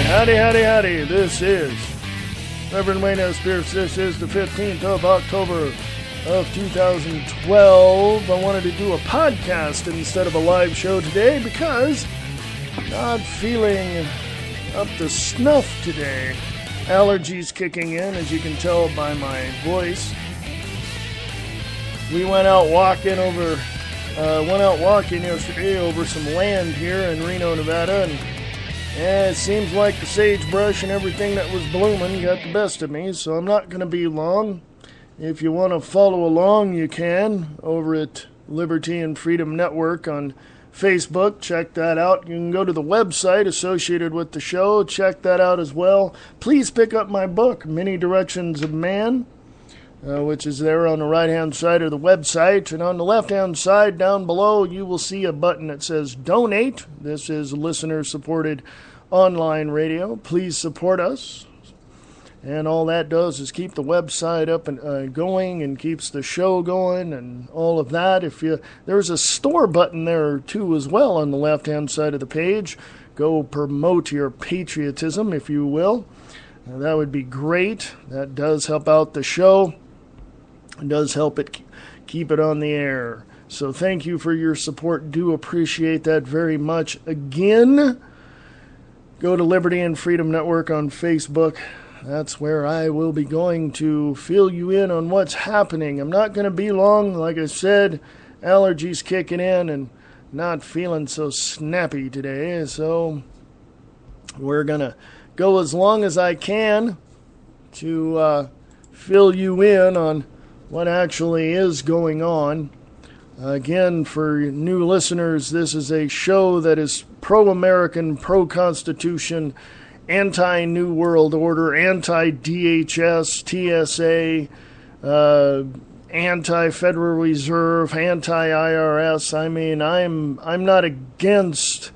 Howdy, howdy, howdy. This is Reverend Wayne S. Pierce. This is the 15th of October of 2012. I wanted to do a podcast instead of a live show today because I'm not feeling up to snuff today. Allergies kicking in, as you can tell by my voice. We went out walking yesterday over some land here in Reno, Nevada, and it seems like the sagebrush and everything that was blooming got the best of me, so I'm not going to be long. If you want to follow along, you can over at Liberty and Freedom Network on Facebook. Check that out. You can go to the website associated with the show. Check that out as well. Please pick up my book, Many Directions of Man, which is there on the right-hand side of the website. And on the left-hand side down below, you will see a button that says Donate. This is listener-supported online radio. Please support us. And all that does is keep the website up and going and keeps the show going and all of that. There's a store button there too as well on the left-hand side of the page. Go promote your patriotism, if you will. That would be great. That does help out the show. It does help it keep it on the air. So thank you for your support. Do appreciate that very much. Again, go to Liberty and Freedom Network on Facebook. That's where I will be going to fill you in on what's happening. I'm not going to be long. Like I said, allergies kicking in and not feeling so snappy today. So we're going to go as long as I can to fill you in on what actually is going on. Again, for new listeners, this is a show that is pro-American, pro-Constitution, anti-New World Order, anti-DHS, TSA, anti-Federal Reserve, anti-IRS. I mean, I'm not against,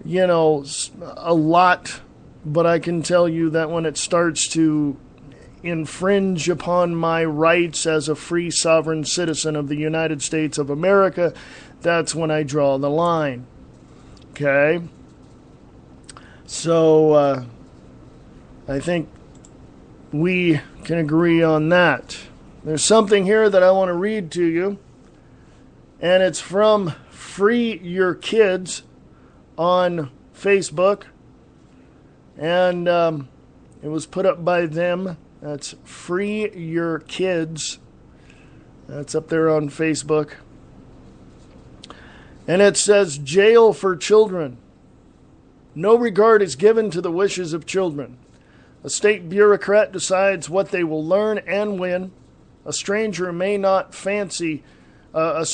a lot, but I can tell you that when it starts to infringe upon my rights as a free sovereign citizen of the United States of America, that's when I draw the line. Okay? So, I think we can agree on that. There's something here that I want to read to you, and it's from Free Your Kids on Facebook, and it was put up by them. That's Free Your Kids. That's up there on Facebook. And it says, Jail for Children. No regard is given to the wishes of children. A state bureaucrat decides what they will learn and when. A stranger they may not fancy will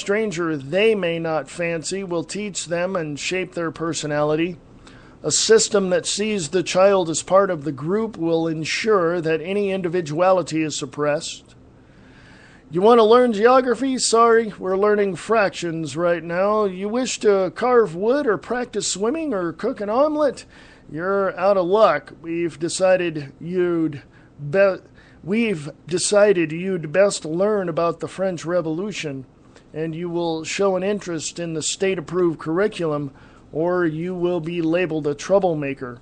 teach them and shape their personality. A system that sees the child as part of the group will ensure that any individuality is suppressed. You want to learn geography? Sorry, we're learning fractions right now. You wish to carve wood or practice swimming or cook an omelet? You're out of luck. We've decided you'd best learn about the French Revolution, and you will show an interest in the state-approved curriculum, or you will be labeled a troublemaker.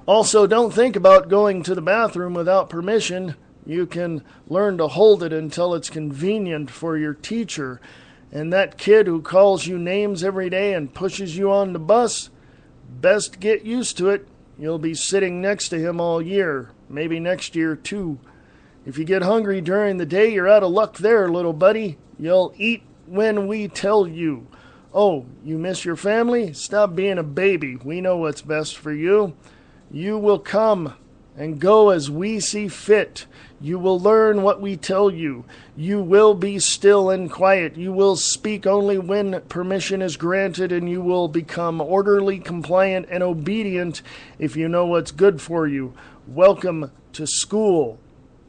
Also, don't think about going to the bathroom without permission. You can learn to hold it until it's convenient for your teacher. And that kid who calls you names every day and pushes you on the bus, best get used to it. You'll be sitting next to him all year, maybe next year too. If you get hungry during the day, you're out of luck there, little buddy. You'll eat when we tell you. Oh, you miss your family? Stop being a baby. We know what's best for you. You will come and go as we see fit. You will learn what we tell you. You will be still and quiet. You will speak only when permission is granted, and you will become orderly, compliant, and obedient if you know what's good for you. Welcome to school,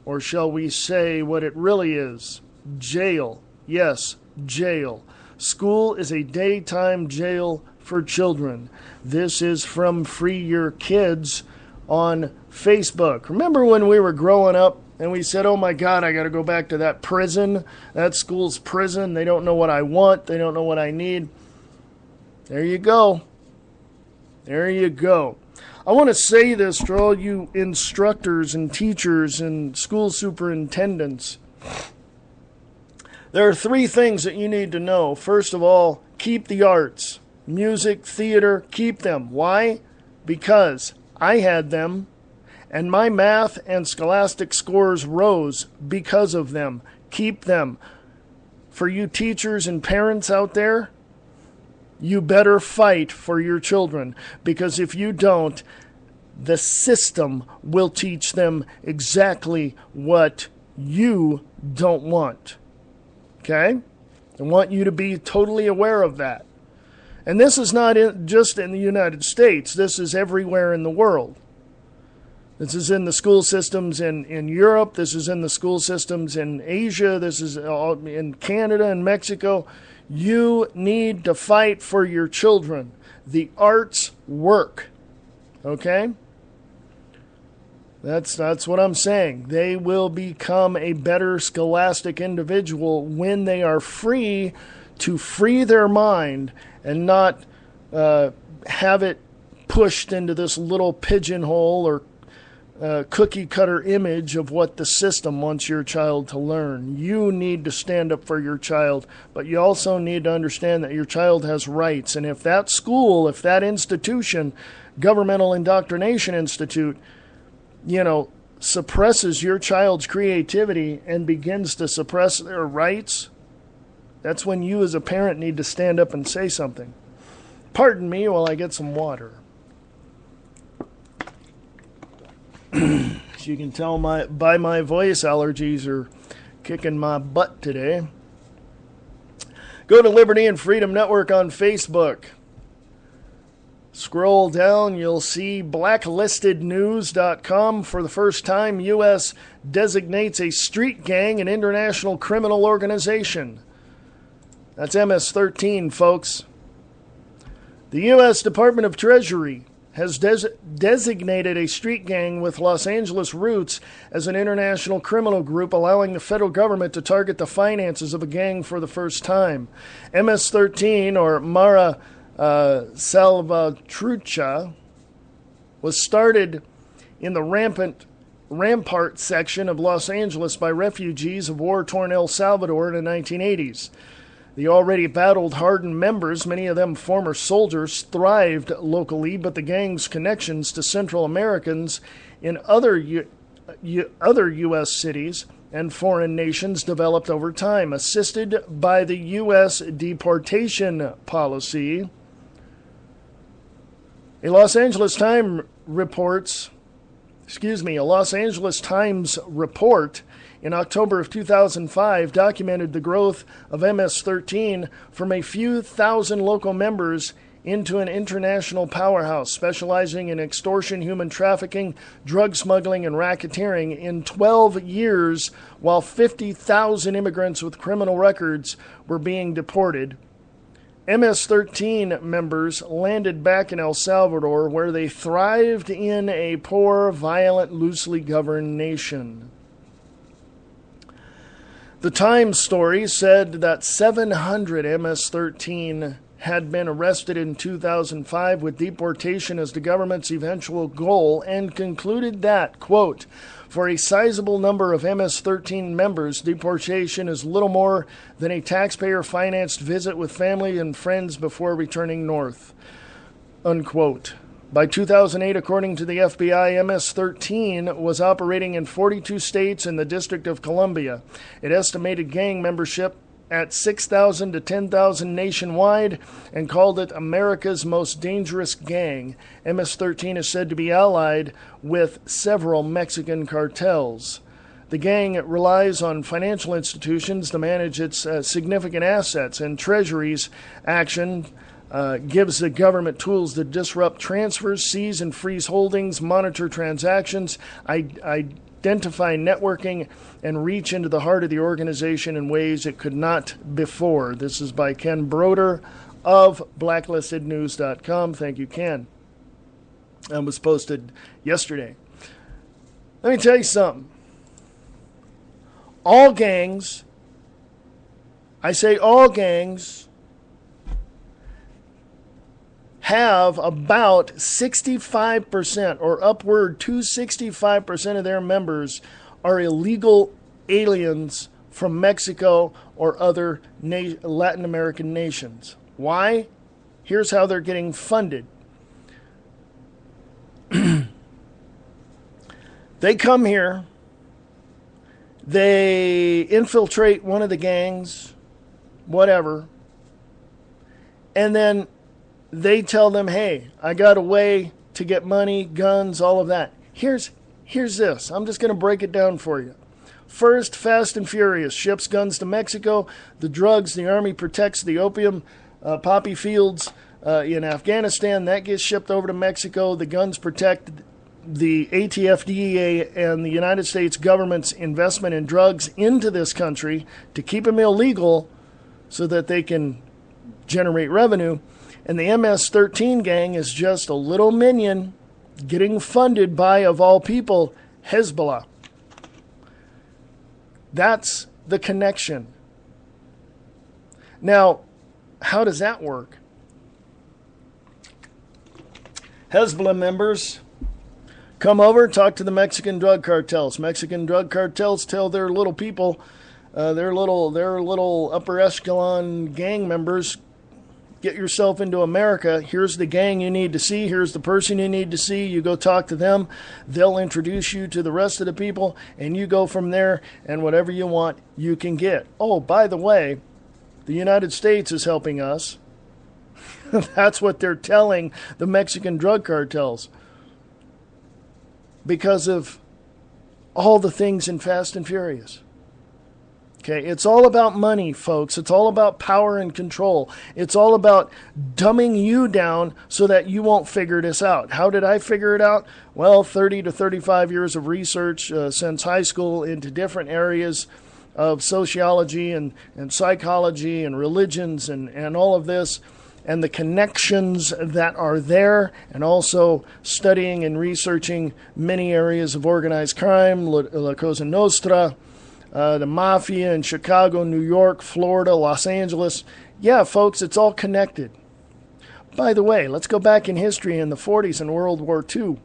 or shall we say what it really is? Jail. Yes, jail. School is a daytime jail for children. This is from Free Your Kids on Facebook. Remember when we were growing up and we said, oh my God, I got to go back to that prison. That school's prison. They don't know what I want. They don't know what I need. There you go. There you go. I want to say this to all you instructors and teachers and school superintendents. There are 3 things that you need to know. First of all, keep the arts. Music, theater, keep them. Why? Because I had them, and my math and scholastic scores rose because of them. Keep them. For you teachers and parents out there, you better fight for your children, because if you don't, the system will teach them exactly what you don't want. Okay? I want you to be totally aware of that. And this is not just in the United States. This is everywhere in the world. This is in the school systems in Europe. This is in the school systems in Asia. This is in Canada and Mexico. You need to fight for your children. The arts work. Okay? That's what I'm saying. They will become a better scholastic individual when they are free to free their mind and not have it pushed into this little pigeonhole or cookie-cutter image of what the system wants your child to learn. You need to stand up for your child, but you also need to understand that your child has rights. And if that school, if that institution, governmental indoctrination institute, suppresses your child's creativity and begins to suppress their rights, that's when you as a parent need to stand up and say something. Pardon me while I get some water. As you can tell by my voice, allergies are kicking my butt today. Go to Liberty and Freedom Network on Facebook. Scroll down, you'll see blacklistednews.com. For the first time, U.S. designates a street gang an international criminal organization. That's MS-13, folks. The U.S. Department of Treasury has designated a street gang with Los Angeles roots as an international criminal group, allowing the federal government to target the finances of a gang for the first time. MS-13, or Mara Salvatrucha, was started in the Rampart section of Los Angeles by refugees of war-torn El Salvador in the 1980s. The already battled, hardened members, many of them former soldiers, thrived locally, but the gang's connections to Central Americans in other U.S. cities and foreign nations developed over time, assisted by the U.S. deportation policy. A Los Angeles Times report in October of 2005 documented the growth of MS-13 from a few thousand local members into an international powerhouse specializing in extortion, human trafficking, drug smuggling, and racketeering. In 12 years, while 50,000 immigrants with criminal records were being deported, MS-13 members landed back in El Salvador, where they thrived in a poor, violent, loosely governed nation. The Times story said that 700 MS-13 had been arrested in 2005 with deportation as the government's eventual goal, and concluded that, quote, for a sizable number of MS-13 members, deportation is little more than a taxpayer-financed visit with family and friends before returning north, unquote. By 2008, according to the FBI, MS-13 was operating in 42 states and the District of Columbia. It estimated gang membership at 6,000 to 10,000 nationwide and called it America's most dangerous gang. MS-13 is said to be allied with several Mexican cartels. The gang relies on financial institutions to manage its significant assets, and Treasury's action gives the government tools to disrupt transfers, seize and freeze holdings, monitor transactions, identify networking, and reach into the heart of the organization in ways it could not before. This is by Ken Broder of blacklistednews.com. Thank you, Ken. That was posted yesterday. Let me tell you something. All gangs, I say all gangs, have about 65% or upward to 65% of their members are illegal aliens from Mexico or other Latin American nations. Why? Here's how they're getting funded. They come here, they infiltrate one of the gangs, whatever, and then they tell them, hey, I got a way to get money, guns, all of that. Here's this. I'm just going to break it down for you. First, Fast and Furious ships guns to Mexico. The drugs, the army protects the opium poppy fields in Afghanistan. That gets shipped over to Mexico. The guns protect the ATF-DEA and the United States government's investment in drugs into this country to keep them illegal so that they can generate revenue. And the MS-13 gang is just a little minion getting funded by, of all people, Hezbollah. That's the connection. Now, how does that work? Hezbollah members come over, talk to the Mexican drug cartels. Mexican drug cartels tell their little people, their little upper echelon gang members, get yourself into America. Here's the gang you need to see. Here's the person you need to see. You go talk to them. They'll introduce you to the rest of the people, and you go from there, and whatever you want, you can get. Oh, by the way, the United States is helping us. That's what they're telling the Mexican drug cartels. Because of all the things in Fast and Furious. Okay, it's all about money, folks. It's all about power and control. It's all about dumbing you down so that you won't figure this out. How did I figure it out? Well, 30 to 35 years of research since high school into different areas of sociology and psychology and religions and all of this, and the connections that are there, and also studying and researching many areas of organized crime, La Cosa Nostra, the mafia in Chicago, New York, Florida, Los Angeles. Yeah, folks, it's all connected. By the way, let's go back in history in the 40s and World War II.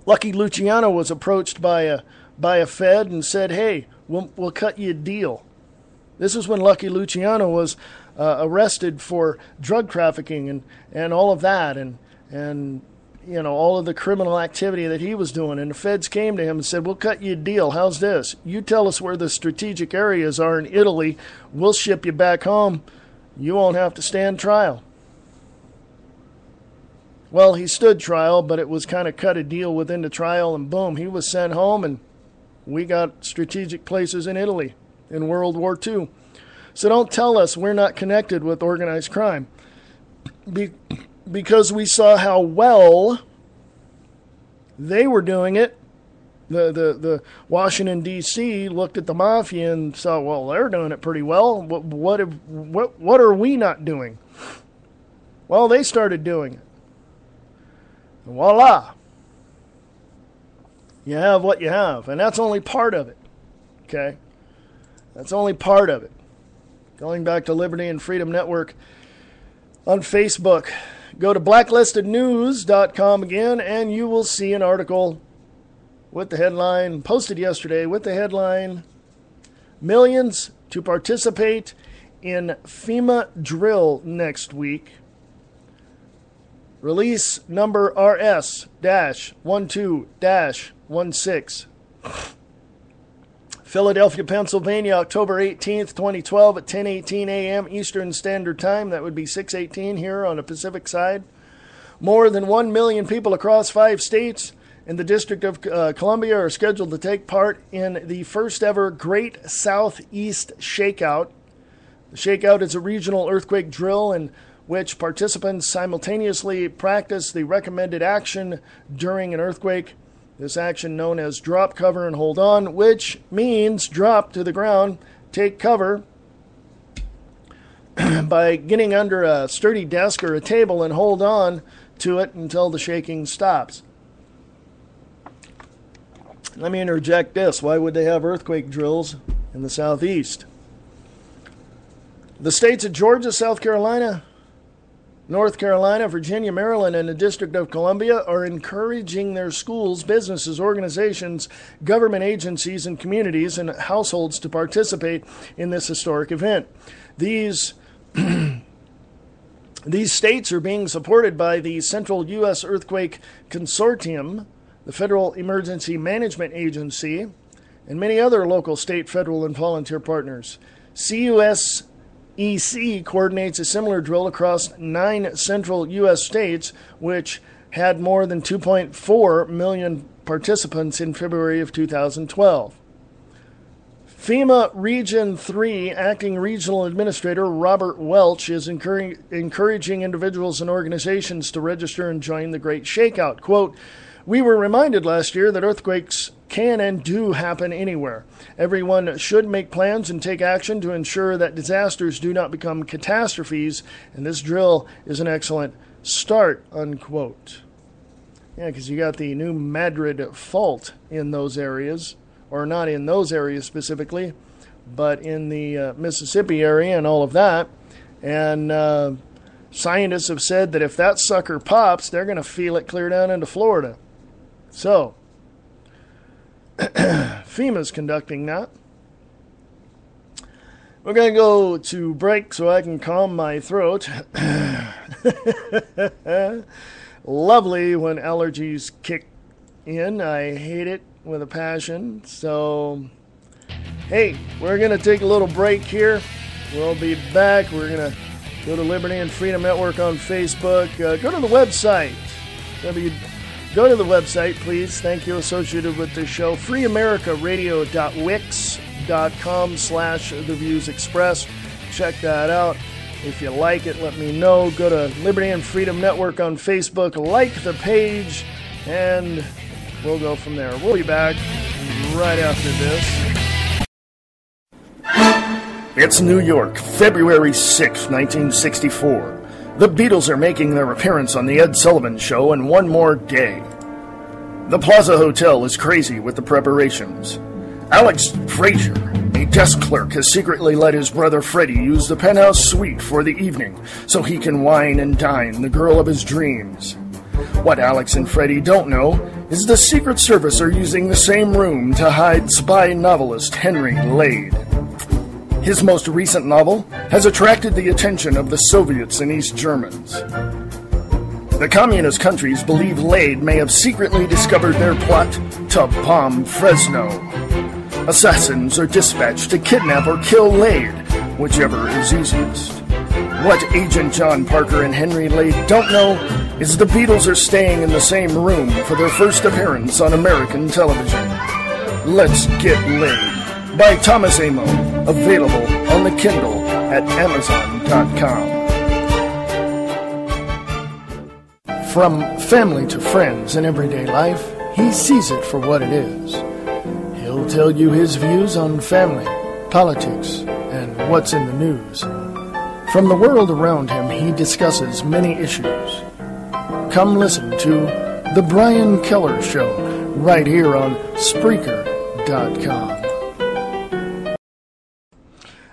Lucky Luciano was approached by a Fed and said, hey, we'll cut you a deal. This is when Lucky Luciano was arrested for drug trafficking and all of that, and you know, all of the criminal activity that he was doing. And the feds came to him and said, we'll cut you a deal. How's this? You tell us where the strategic areas are in Italy. We'll ship you back home. You won't have to stand trial. Well, he stood trial, but it was kind of cut a deal within the trial, and boom, he was sent home, and we got strategic places in Italy in World War II. So don't tell us we're not connected with organized crime. Because we saw how well they were doing it. The Washington, D.C. looked at the mafia and saw, well, they're doing it pretty well. What are we not doing? Well, they started doing it. And voila. You have what you have. And that's only part of it. Okay? That's only part of it. Going back to Liberty and Freedom Network on Facebook. Go to blacklistednews.com again, and you will see an article with the headline, posted yesterday, with the headline, Millions to Participate in FEMA Drill Next Week. Release number RS-12-16. Philadelphia, Pennsylvania, October 18th, 2012 at 10:18 a.m. Eastern Standard Time. That would be 6:18 here on the Pacific side. More than 1 million people across 5 states in the District of Columbia are scheduled to take part in the first ever Great Southeast Shakeout. The Shakeout is a regional earthquake drill in which participants simultaneously practice the recommended action during an earthquake. This action known as drop, cover, and hold on, which means drop to the ground, take cover by getting under a sturdy desk or a table and hold on to it until the shaking stops. Let me interject this. Why would they have earthquake drills in the Southeast? The states of Georgia, South Carolina, North Carolina, Virginia, Maryland, and the District of Columbia are encouraging their schools, businesses, organizations, government agencies, and communities and households to participate in this historic event. These states are being supported by the Central U.S. Earthquake Consortium, the Federal Emergency Management Agency, and many other local, state, federal, and volunteer partners. CUSEC coordinates a similar drill across 9 central U.S. states, which had more than 2.4 million participants in February of 2012. FEMA Region 3 Acting Regional Administrator Robert Welch is encouraging individuals and organizations to register and join the Great Shakeout. Quote, "We were reminded last year that earthquakes can and do happen anywhere. Everyone should make plans and take action to ensure that disasters do not become catastrophes, and this drill is an excellent start," unquote. Yeah, because you got the New Madrid fault in those areas, or not in those areas specifically, but in the Mississippi area and all of that. And scientists have said that if that sucker pops, they're going to feel it clear down into Florida. So, FEMA's conducting that. We're going to go to break so I can calm my throat. Lovely when allergies kick in. I hate it with a passion. So, hey, we're going to take a little break here. We'll be back. We're going to go to Liberty and Freedom Network on Facebook. Go to the website. Go to the website, please. Thank you, associated with this show. freeamericaradio.wix.com/The Views Expressed. Check that out. If you like it, let me know. Go to Liberty and Freedom Network on Facebook. Like the page, and we'll go from there. We'll be back right after this. It's New York, February 6, 1964. The Beatles are making their appearance on The Ed Sullivan Show in one more day. The Plaza Hotel is crazy with the preparations. Alex Frazier, a desk clerk, has secretly let his brother Freddie use the penthouse suite for the evening so he can wine and dine the girl of his dreams. What Alex and Freddie don't know is the Secret Service are using the same room to hide spy novelist Henry Lade. His most recent novel has attracted the attention of the Soviets and East Germans. The communist countries believe Lade may have secretly discovered their plot to bomb Fresno. Assassins are dispatched to kidnap or kill Lade, whichever is easiest. What Agent John Parker and Henry Lade don't know is the Beatles are staying in the same room for their first appearance on American television. Let's Get Laid by Thomas Amo, available on the Kindle at Amazon.com. From family to friends in everyday life, he sees it for what it is. He'll tell you his views on family, politics, and what's in the news. From the world around him, he discusses many issues. Come listen to The Brian Keller Show right here on Spreaker.com.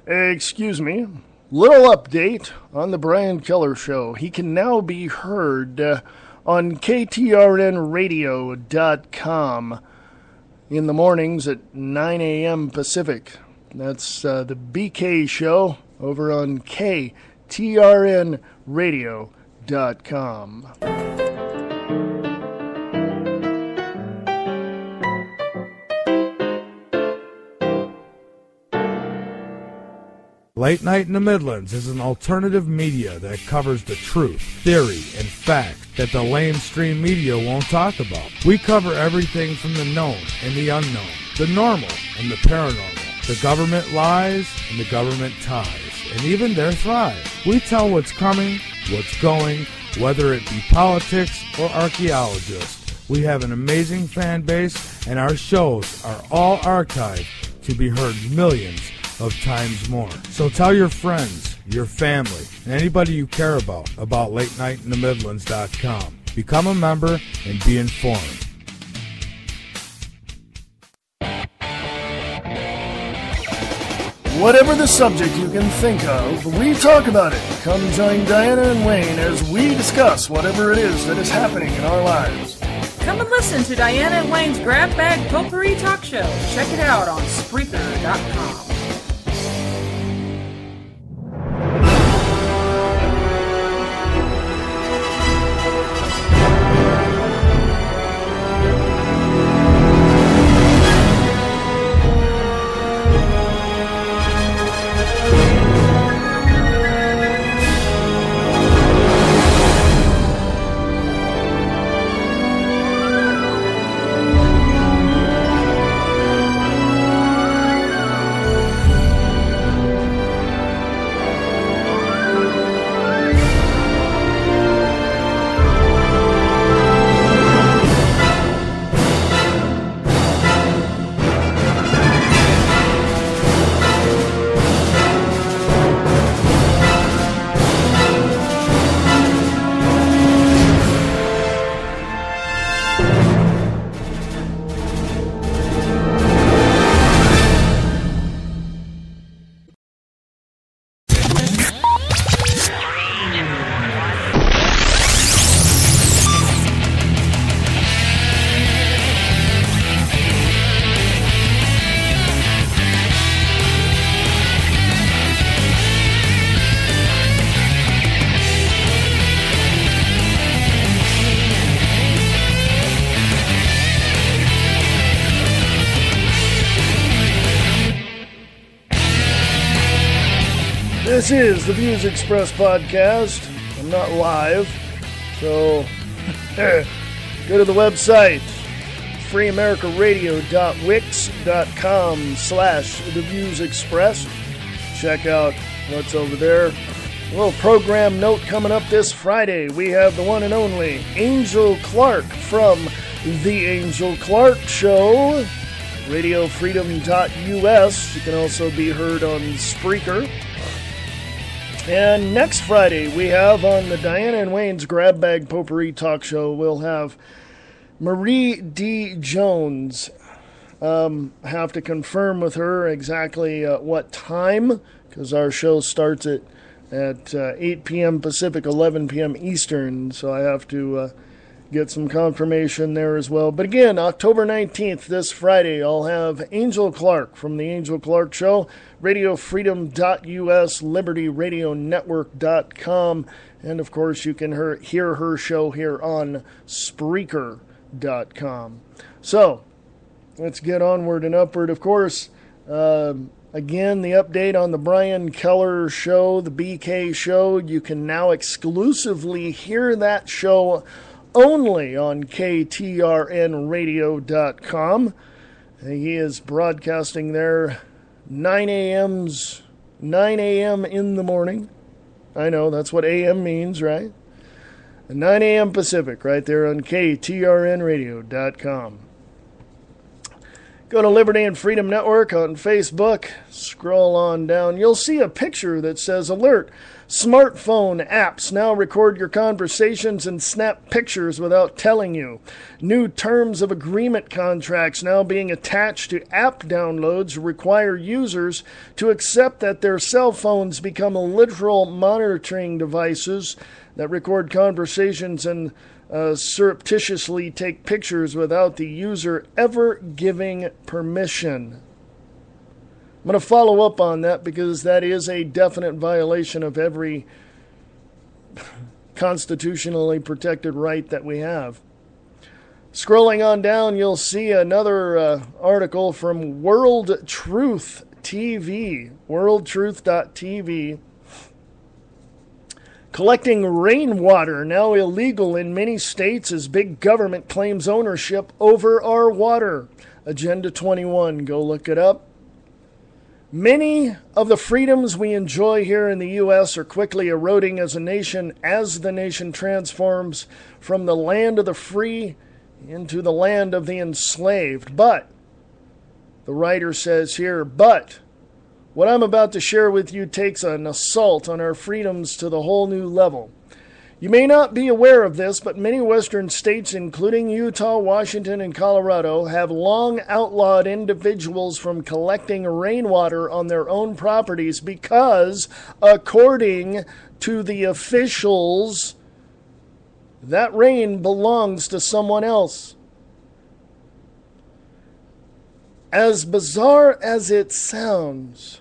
Excuse me. Little update on The Brian Keller Show. He can now be heard on KTRNradio.com in the mornings at 9 a.m. Pacific. That's the BK Show over on KTRNradio.com. Late Night in the Midlands is an alternative media that covers the truth, theory, and fact that the lamestream media won't talk about. We cover everything from the known and the unknown, the normal and the paranormal, the government lies and the government ties, and even their thrive. We tell what's coming, what's going, whether it be politics or archaeologists. We have an amazing fan base, and our shows are all archived to be heard millions of times more. So tell your friends, your family, and anybody you care about LateNightInTheMidlands.com. Become a member and be informed. Whatever the subject you can think of, we talk about it. Come join Diana and Wayne as we discuss whatever it is that is happening in our lives. Come and listen to Diana and Wayne's Grab Bag Potpourri Talk Show. Check it out on Spreaker.com. This is the Views Express podcast. I'm not live, so go to the website, freeamericaradio.wix.com/theviewsexpress. Check out what's over there. A little program note coming up this Friday. We have the one and only Angel Clark from The Angel Clark Show, radiofreedom.us. You can also be heard on Spreaker. And next Friday, we have on the Diana and Wayne's Grab Bag Potpourri Talk Show, we'll have Marie D. Jones. Have to confirm with her exactly what time, because our show starts at 8 p.m. Pacific, 11 p.m. Eastern, so I have to get some confirmation there as well. But again, October 19th, this Friday, I'll have Angel Clark from The Angel Clark Show, radiofreedom.us, libertyradionetwork.com, and of course you can hear her show here on Spreaker.com. So, let's get onward and upward. Of course, again, the update on the Brian Keller Show, the BK Show, you can now exclusively hear that show only on KTRNradio.com. He is broadcasting there 9 a.m. in the morning. I know, that's what AM means, right? 9 a.m. Pacific, right there on KTRNradio.com. Go to Liberty and Freedom Network on Facebook. Scroll on down. You'll see a picture that says, Alert! Smartphone apps now record your conversations and snap pictures without telling you. New terms of agreement contracts now being attached to app downloads require users to accept that their cell phones become literal monitoring devices that record conversations and surreptitiously take pictures without the user ever giving permission. I'm going to follow up on that because that is a definite violation of every constitutionally protected right that we have. Scrolling on down, you'll see another article from World Truth TV, worldtruth.tv. Collecting rainwater now illegal in many states as big government claims ownership over our water. Agenda 21, go look it up. Many of the freedoms we enjoy here in the U.S. are quickly eroding as the nation transforms from the land of the free into the land of the enslaved. But, the writer says here, but what I'm about to share with you takes an assault on our freedoms to the whole new level. You may not be aware of this, but many western states, including Utah, Washington, and Colorado, have long outlawed individuals from collecting rainwater on their own properties because, according to the officials, that rain belongs to someone else. As bizarre as it sounds,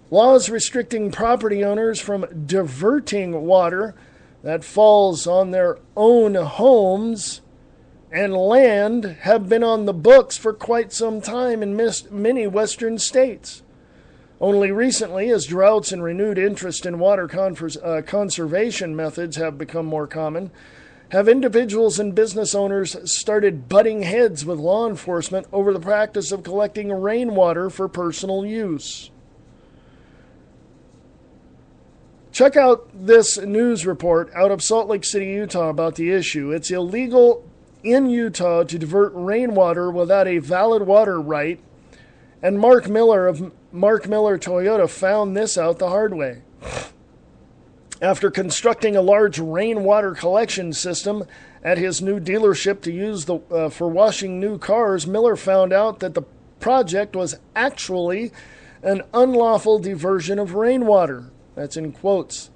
laws restricting property owners from diverting water that falls on their own homes and land have been on the books for quite some time in many western states. Only recently, as droughts and renewed interest in water conservation methods have become more common, have individuals and business owners started butting heads with law enforcement over the practice of collecting rainwater for personal use. Check out this news report out of Salt Lake City, Utah about the issue. It's illegal in Utah to divert rainwater without a valid water right, and Mark Miller of Mark Miller Toyota found this out the hard way. After constructing a large rainwater collection system at his new dealership to use for washing new cars, Miller found out that the project was actually an unlawful diversion of rainwater. That's in quotes.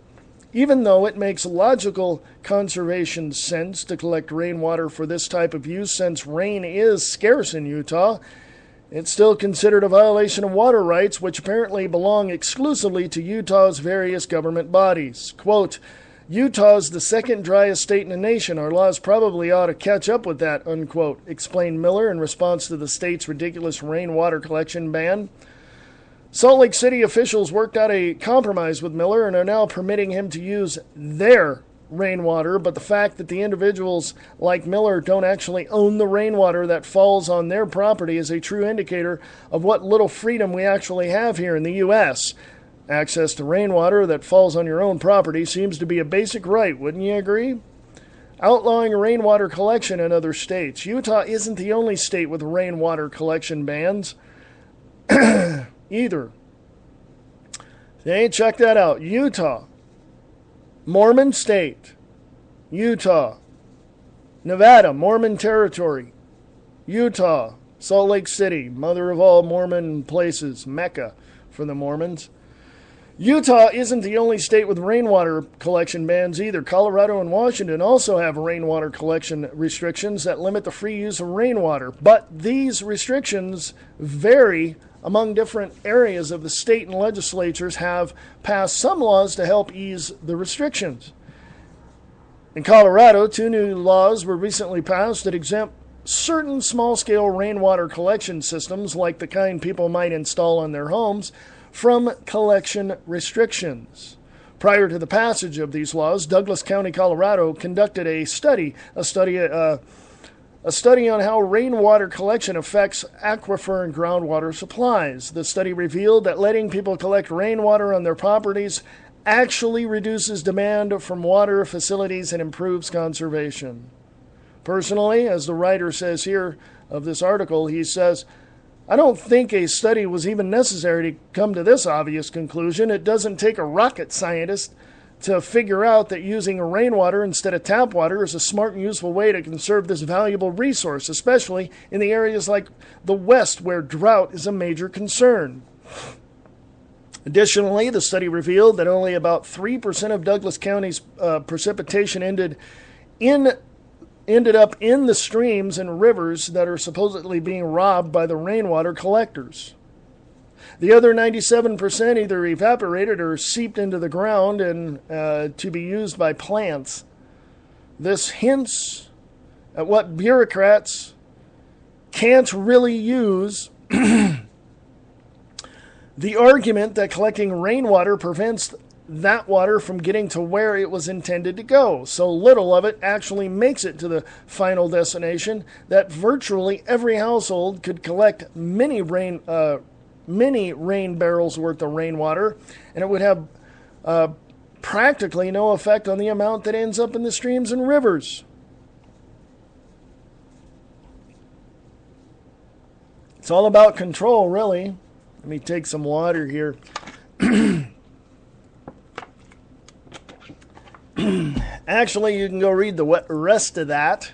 Even though it makes logical conservation sense to collect rainwater for this type of use, since rain is scarce in Utah, it's still considered a violation of water rights, which apparently belong exclusively to Utah's various government bodies. Quote, Utah's the second driest state in the nation. Our laws probably ought to catch up with that, unquote, explained Miller in response to the state's ridiculous rainwater collection ban. Salt Lake City officials worked out a compromise with Miller and are now permitting him to use their rainwater, but the fact that the individuals like Miller don't actually own the rainwater that falls on their property is a true indicator of what little freedom we actually have here in the U.S. Access to rainwater that falls on your own property seems to be a basic right, wouldn't you agree? Outlawing rainwater collection in other states. Utah isn't the only state with rainwater collection bans either. Hey, check that out. Utah, Mormon state. Utah, Nevada, Mormon territory. Utah, Salt Lake City, mother of all Mormon places, Mecca for the Mormons. Utah isn't the only state with rainwater collection bans either. Colorado and Washington also have rainwater collection restrictions that limit the free use of rainwater. But these restrictions vary among different areas of the state, and legislatures have passed some laws to help ease the restrictions. In Colorado, 2 new laws were recently passed that exempt certain small-scale rainwater collection systems, like the kind people might install on their homes, from collection restrictions. Prior to the passage of these laws, Douglas County, Colorado, conducted a study on how rainwater collection affects aquifer and groundwater supplies. The study revealed that letting people collect rainwater on their properties actually reduces demand from water facilities and improves conservation. Personally, as the writer says here of this article, he says, I don't think a study was even necessary to come to this obvious conclusion. It doesn't take a rocket scientist to figure out that using rainwater instead of tap water is a smart and useful way to conserve this valuable resource, especially in the areas like the West where drought is a major concern. Additionally, the study revealed that only about 3% of Douglas County's precipitation ended up in the streams and rivers that are supposedly being robbed by the rainwater collectors. The other 97% either evaporated or seeped into the ground and to be used by plants. This hints at what bureaucrats can't really use. The argument that collecting rainwater prevents that water from getting to where it was intended to go. So little of it actually makes it to the final destination that virtually every household could collect many rain barrels worth of rainwater, and it would have practically no effect on the amount that ends up in the streams and rivers. It's all about control, really. Let me take some water here. Actually, you can go read the rest of that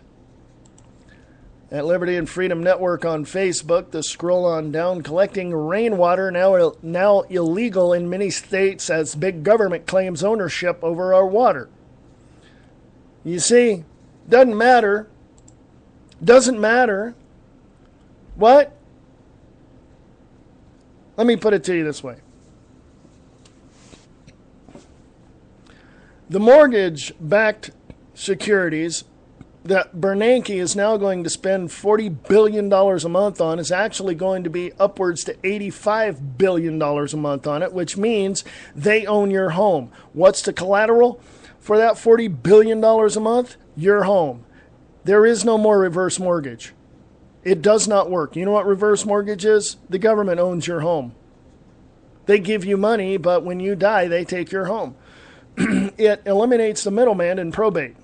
at Liberty and Freedom Network on Facebook. The scroll on down. Collecting rainwater now illegal in many states as big government claims ownership over our water. You see, doesn't matter. Doesn't matter. What? Let me put it to you this way. The mortgage-backed securities that Bernanke is now going to spend $40 billion a month on is actually going to be upwards to $85 billion a month on it, which means they own your home. What's the collateral for that $40 billion a month? Your home. There is no more reverse mortgage. It does not work. You know what reverse mortgage is? The government owns your home. They give you money, but when you die, they take your home. It eliminates the middleman in probate.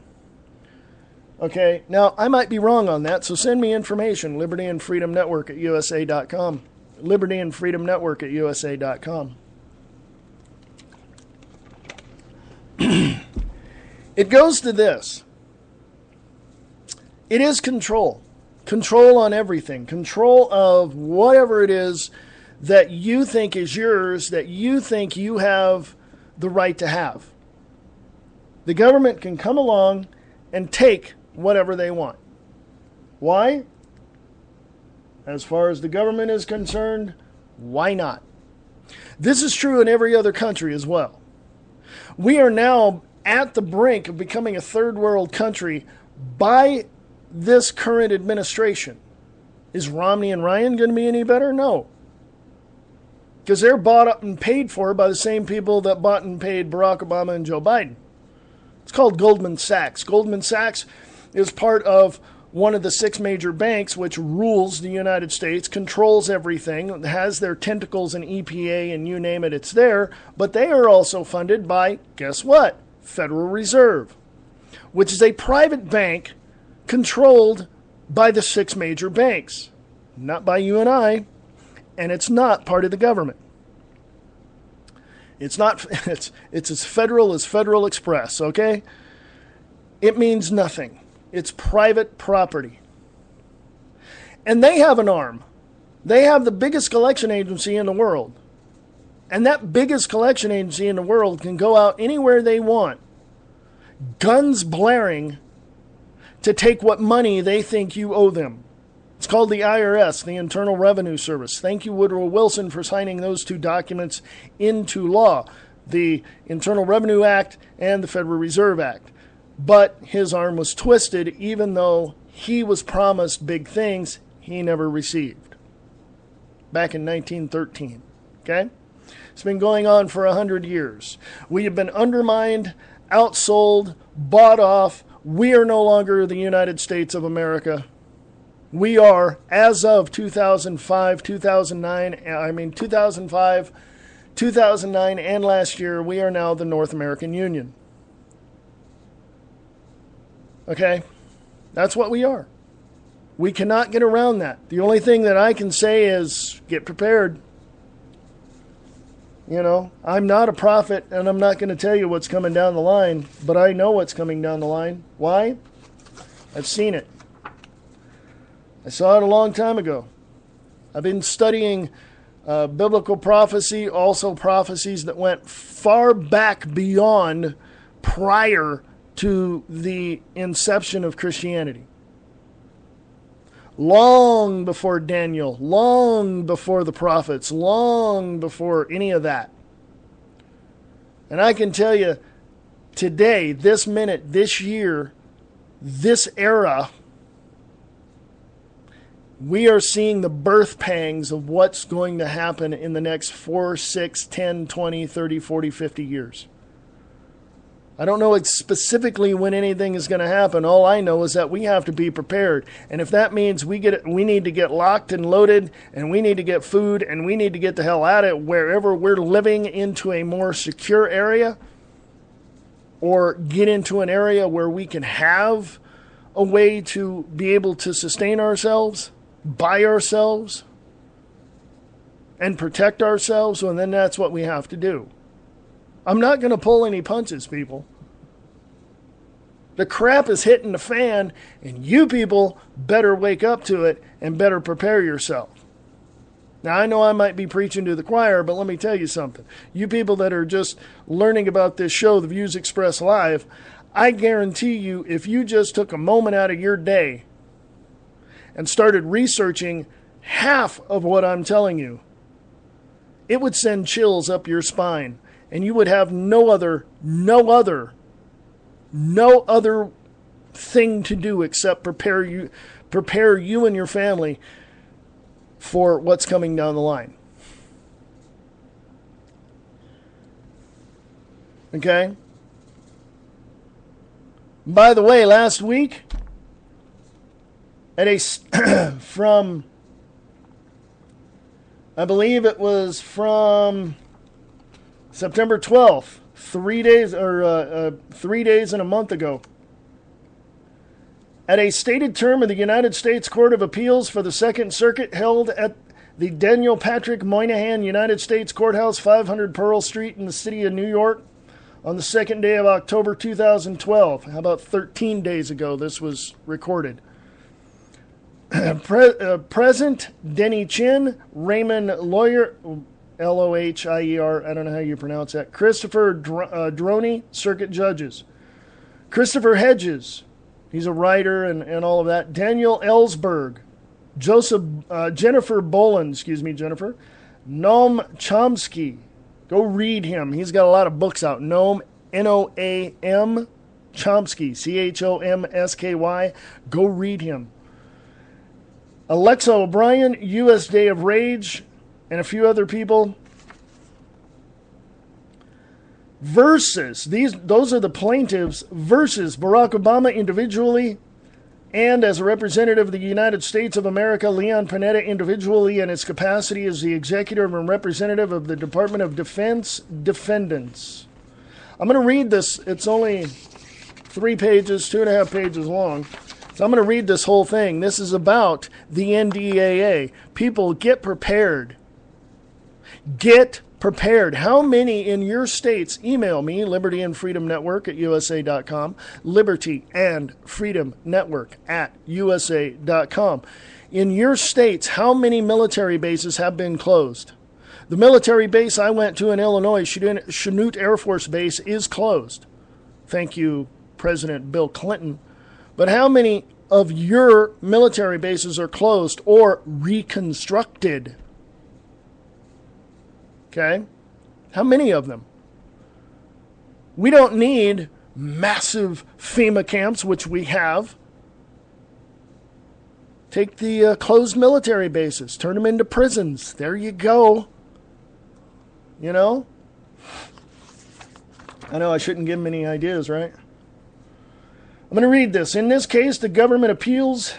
Okay, now I might be wrong on that, so send me information. Liberty and Freedom Network at USA.com. Liberty and Freedom Network at USA.com. It goes to this. It is control. Control on everything. Control of whatever it is that you think is yours, that you think you have the right to have. The government can come along and take whatever they want. Why? As far as the government is concerned, why not? This is true in every other country as well. We are now at the brink of becoming a third world country by this current administration. Is Romney and Ryan going to be any better? No. Because they're bought up and paid for by the same people that bought and paid Barack Obama and Joe Biden. It's called Goldman Sachs. Goldman Sachs is part of one of the 6 major banks which rules the United States, controls everything, has their tentacles in EPA and you name it, it's there. But they are also funded by, guess what? Federal Reserve, which is a private bank controlled by the 6 major banks, not by you and I, and it's not part of the government. It's not. It's as federal as Federal Express, okay? It means nothing. It's private property. And they have an arm. They have the biggest collection agency in the world. And that biggest collection agency in the world can go out anywhere they want, guns blaring, to take what money they think you owe them. It's called the IRS, the Internal Revenue Service. Thank you, Woodrow Wilson, for signing those 2 documents into law, the Internal Revenue Act and the Federal Reserve Act. But his arm was twisted, even though he was promised big things he never received. Back in 1913, okay? It's been going on for 100 years. We have been undermined, outsold, bought off. We are no longer the United States of America. We are, as of 2005, 2009, and last year, we are now the North American Union. Okay? That's what we are. We cannot get around that. The only thing that I can say is get prepared. You know, I'm not a prophet, and I'm not going to tell you what's coming down the line, but I know what's coming down the line. Why? I've seen it. I saw it a long time ago. I've been studying biblical prophecy, also prophecies that went far back beyond prior to the inception of Christianity. Long before Daniel, long before the prophets, long before any of that. And I can tell you, today, this minute, this year, this era, we are seeing the birth pangs of what's going to happen in the next 4, 6, 10, 20, 30, 40, 50 years. I don't know specifically when anything is going to happen. All I know is that we have to be prepared. And if that means we need to get locked and loaded, and we need to get food, and we need to get the hell out of wherever we're living into a more secure area, or get into an area where we can have a way to be able to sustain ourselves, by ourselves, and protect ourselves, well, then that's what we have to do. I'm not going to pull any punches, people. The crap is hitting the fan, and you people better wake up to it and better prepare yourself. Now, I know I might be preaching to the choir, but let me tell you something. You people that are just learning about this show, The Views Expressed Live, I guarantee you, if you just took a moment out of your day and started researching half of what I'm telling you, it would send chills up your spine, and you would have no other thing to do except prepare you and your family for what's coming down the line. Okay? By the way, last week, from, I believe it was from September 12th, 3 days and a month ago, at a stated term of the United States Court of Appeals for the Second Circuit held at the Daniel Patrick Moynihan United States Courthouse, 500 Pearl Street in the city of New York, on the second day of October 2012. How about 13 days ago this was recorded? Present Denny Chin, Raymond Lawyer, Lohier, I don't know how you pronounce that, Christopher Droney, circuit judges. Christopher Hedges, he's a writer and all of that. Daniel Ellsberg, Jennifer Boland, Jennifer. Noam Chomsky, go read him. He's got a lot of books out. Noam, Noam Chomsky, Chomsky. Go read him. Alexa O'Brien, U.S. Day of Rage, and a few other people. Versus, those are the plaintiffs, versus Barack Obama individually, and as a representative of the United States of America, Leon Panetta individually in his capacity as the executive and representative of the Department of Defense defendants. I'm going to read this. It's only 3 pages, 2.5 pages long. So I'm going to read this whole thing. This is about the NDAA. People, get prepared. Get prepared. How many in your states? Email me, Liberty and Freedom Network at USA.com, Liberty and Freedom Network at USA.com. In your states, how many military bases have been closed? The military base I went to in Illinois, Chanute Air Force Base, is closed. Thank you, President Bill Clinton. But how many of your military bases are closed or reconstructed? Okay? How many of them? We don't need massive FEMA camps, which we have. Take the closed military bases, turn them into prisons. There you go. You know? I know I shouldn't give them any ideas, right? I'm going to read this. In this case, the government appeals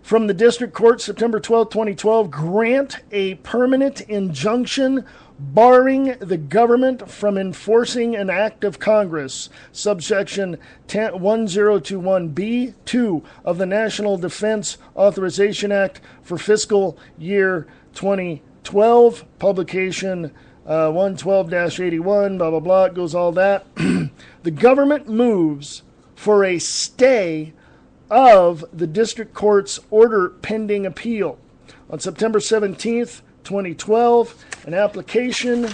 from the district court, September 12, 2012, grant a permanent injunction barring the government from enforcing an act of Congress, subsection 1021B2 of the National Defense Authorization Act for fiscal year 2012, publication 112-81, blah, blah, blah, it goes all that. The government moves for a stay of the district court's order pending appeal. On September 17th, 2012, an application,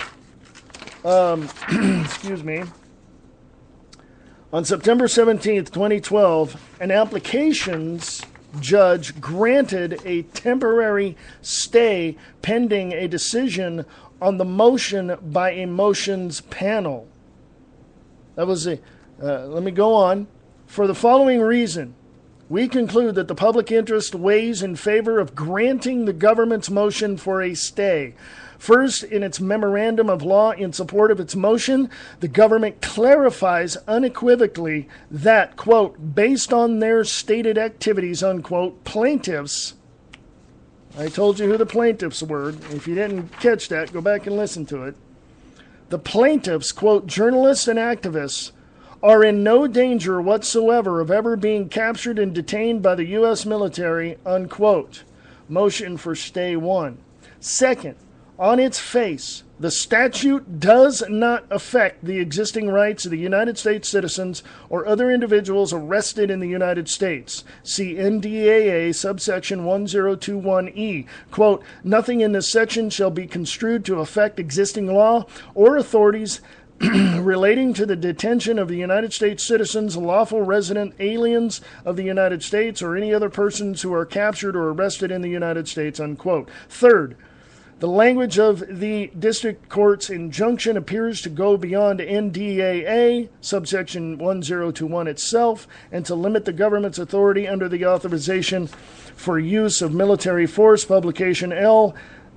On September 17th, 2012, an applications judge granted a temporary stay pending a decision on the motion by a motions panel. That was let me go on. For the following reason, we conclude that the public interest weighs in favor of granting the government's motion for a stay. First, in its memorandum of law in support of its motion, the government clarifies unequivocally that, quote, based on their stated activities, unquote, plaintiffs, I told you who the plaintiffs were. If you didn't catch that, go back and listen to it. The plaintiffs, quote, journalists and activists, are in no danger whatsoever of ever being captured and detained by the U.S. military, unquote. Motion for stay one. Second, on its face, The statute does not affect the existing rights of the United States citizens or other individuals arrested in the United States. See NDAA subsection 1021E. Quote, nothing in this section shall be construed to affect existing law or authorities relating to the detention of the United States citizens, lawful resident aliens of the United States, or any other persons who are captured or arrested in the United States, unquote. Third, the language of the district court's injunction appears to go beyond NDAA, subsection 1021 itself, and to limit the government's authority under the authorization for use of military force, publication L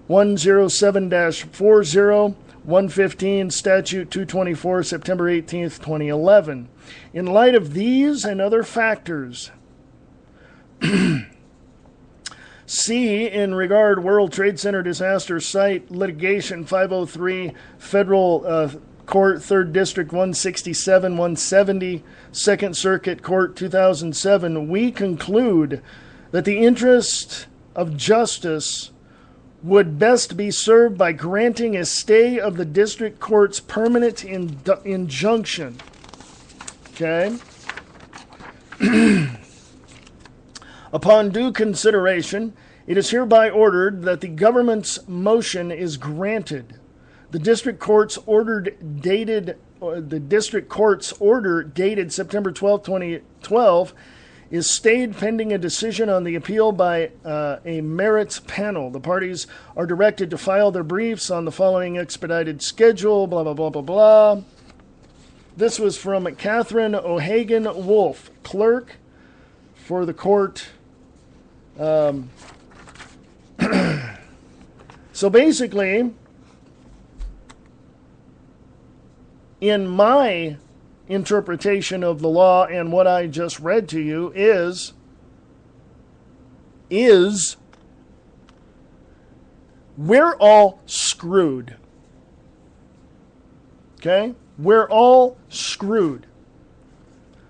107-40, 115, Statute 224, September 18th, 2011. In light of these and other factors, C, in regard World Trade Center disaster site litigation 503 Federal Court 3rd District 167 170 2nd Circuit Court 2007, we conclude that the interest of justice would best be served by granting a stay of the district court's permanent injunction. Okay? Upon due consideration, it is hereby ordered that the government's motion is granted. The district court's order dated September 12, 2012 is stayed pending a decision on the appeal by a merits panel. The parties are directed to file their briefs on the following expedited schedule, blah, blah, blah, blah, blah. This was from Catherine O'Hagan Wolf, clerk for the court. So basically, in my interpretation of the law and what I just read to you is we're all screwed. Okay? We're all screwed.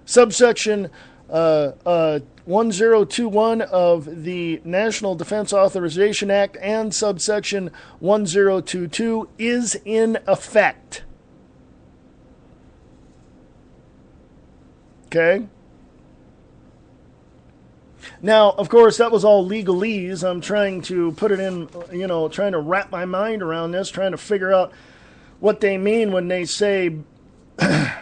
Subsection 1021 of the National Defense Authorization Act and subsection 1022 is in effect. Okay? Now, of course, that was all legalese. I'm trying to put it in, trying to wrap my mind around this, trying to figure out what they mean when they say,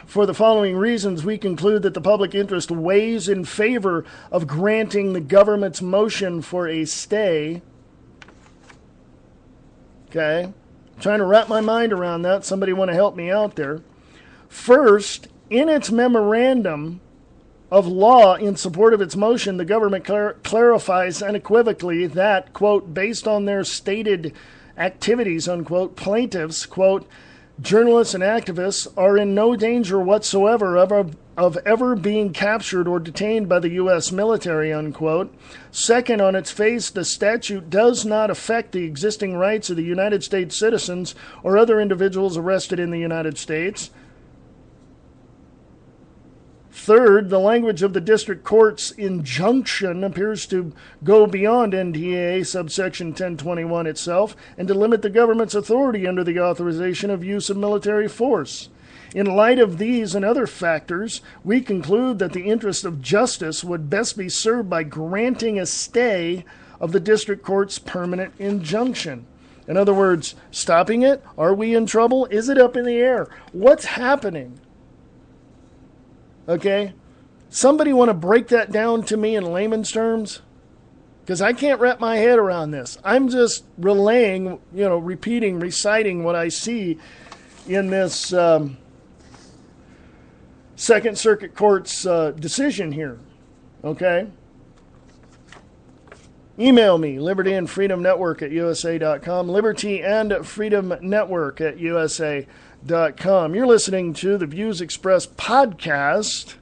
for the following reasons, we conclude that the public interest weighs in favor of granting the government's motion for a stay. Okay? I'm trying to wrap my mind around that. Somebody want to help me out there. First, in its memorandum of law in support of its motion, the government clarifies unequivocally that, quote, based on their stated activities, unquote, plaintiffs, quote, journalists and activists are in no danger whatsoever of ever being captured or detained by the U.S. military, unquote. Second, on its face, the statute does not affect the existing rights of the United States citizens or other individuals arrested in the United States. Third, the language of the district court's injunction appears to go beyond NDAA subsection 1021 itself and to limit the government's authority under the authorization of use of military force. In light of these and other factors, we conclude that the interest of justice would best be served by granting a stay of the district court's permanent injunction. In other words, stopping it? Are we in trouble? Is it up in the air? What's happening? Okay? Somebody want to break that down to me in layman's terms? Because I can't wrap my head around this. I'm just relaying, reciting what I see in this Second Circuit Court's decision here. Okay? Email me, libertyandfreedomnetwork@usa.com, libertyandfreedomnetwork@usa.com. You're listening to the Views Expressed podcast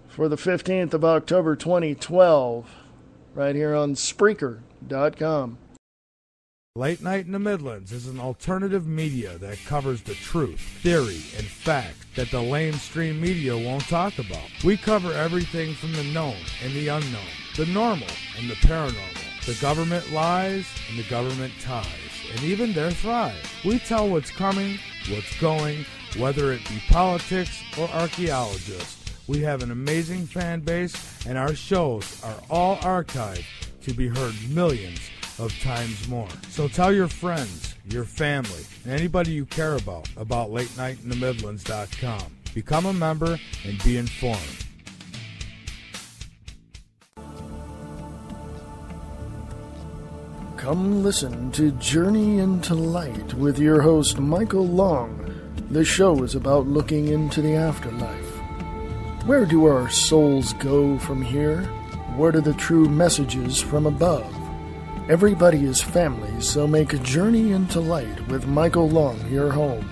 for the 15th of October 2012, right here on Spreaker.com. Late Night in the Midlands is an alternative media that covers the truth, theory, and fact that the lamestream media won't talk about. We cover everything from the known and the unknown, the normal and the paranormal, the government lies and the government ties. and even their thrive. We tell what's coming, what's going, whether it be politics or archaeologists. We have an amazing fan base, and our shows are all archived to be heard millions of times more. So tell your friends, your family, and anybody you care about LateNightInTheMidlands.com. Become a member and be informed. Come listen to Journey into Light with your host, Michael Long. The show is about looking into the afterlife. Where do our souls go from here? What are the true messages from above? Everybody is family, so make a journey into light with Michael Long your home.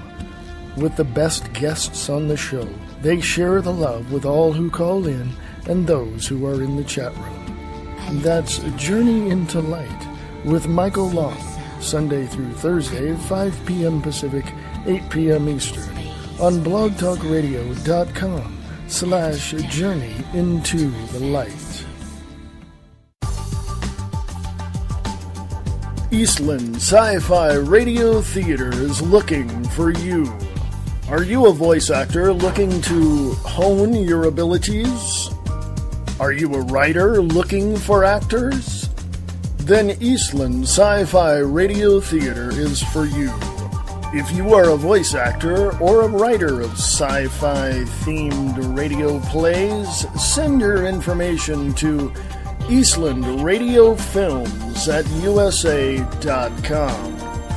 With the best guests on the show, they share the love with all who call in and those who are in the chat room. That's Journey into Light with Michael Long, Sunday through Thursday, 5 p.m. Pacific, 8 p.m. Eastern, on blogtalkradio.com/Journey into the Light. Eastland Sci-Fi Radio Theater is looking for you. Are you a voice actor looking to hone your abilities? Are you a writer looking for actors? Then Eastland Sci-Fi Radio Theater is for you. If you are a voice actor or a writer of sci-fi themed radio plays, send your information to Eastland Radio Films at USA.com.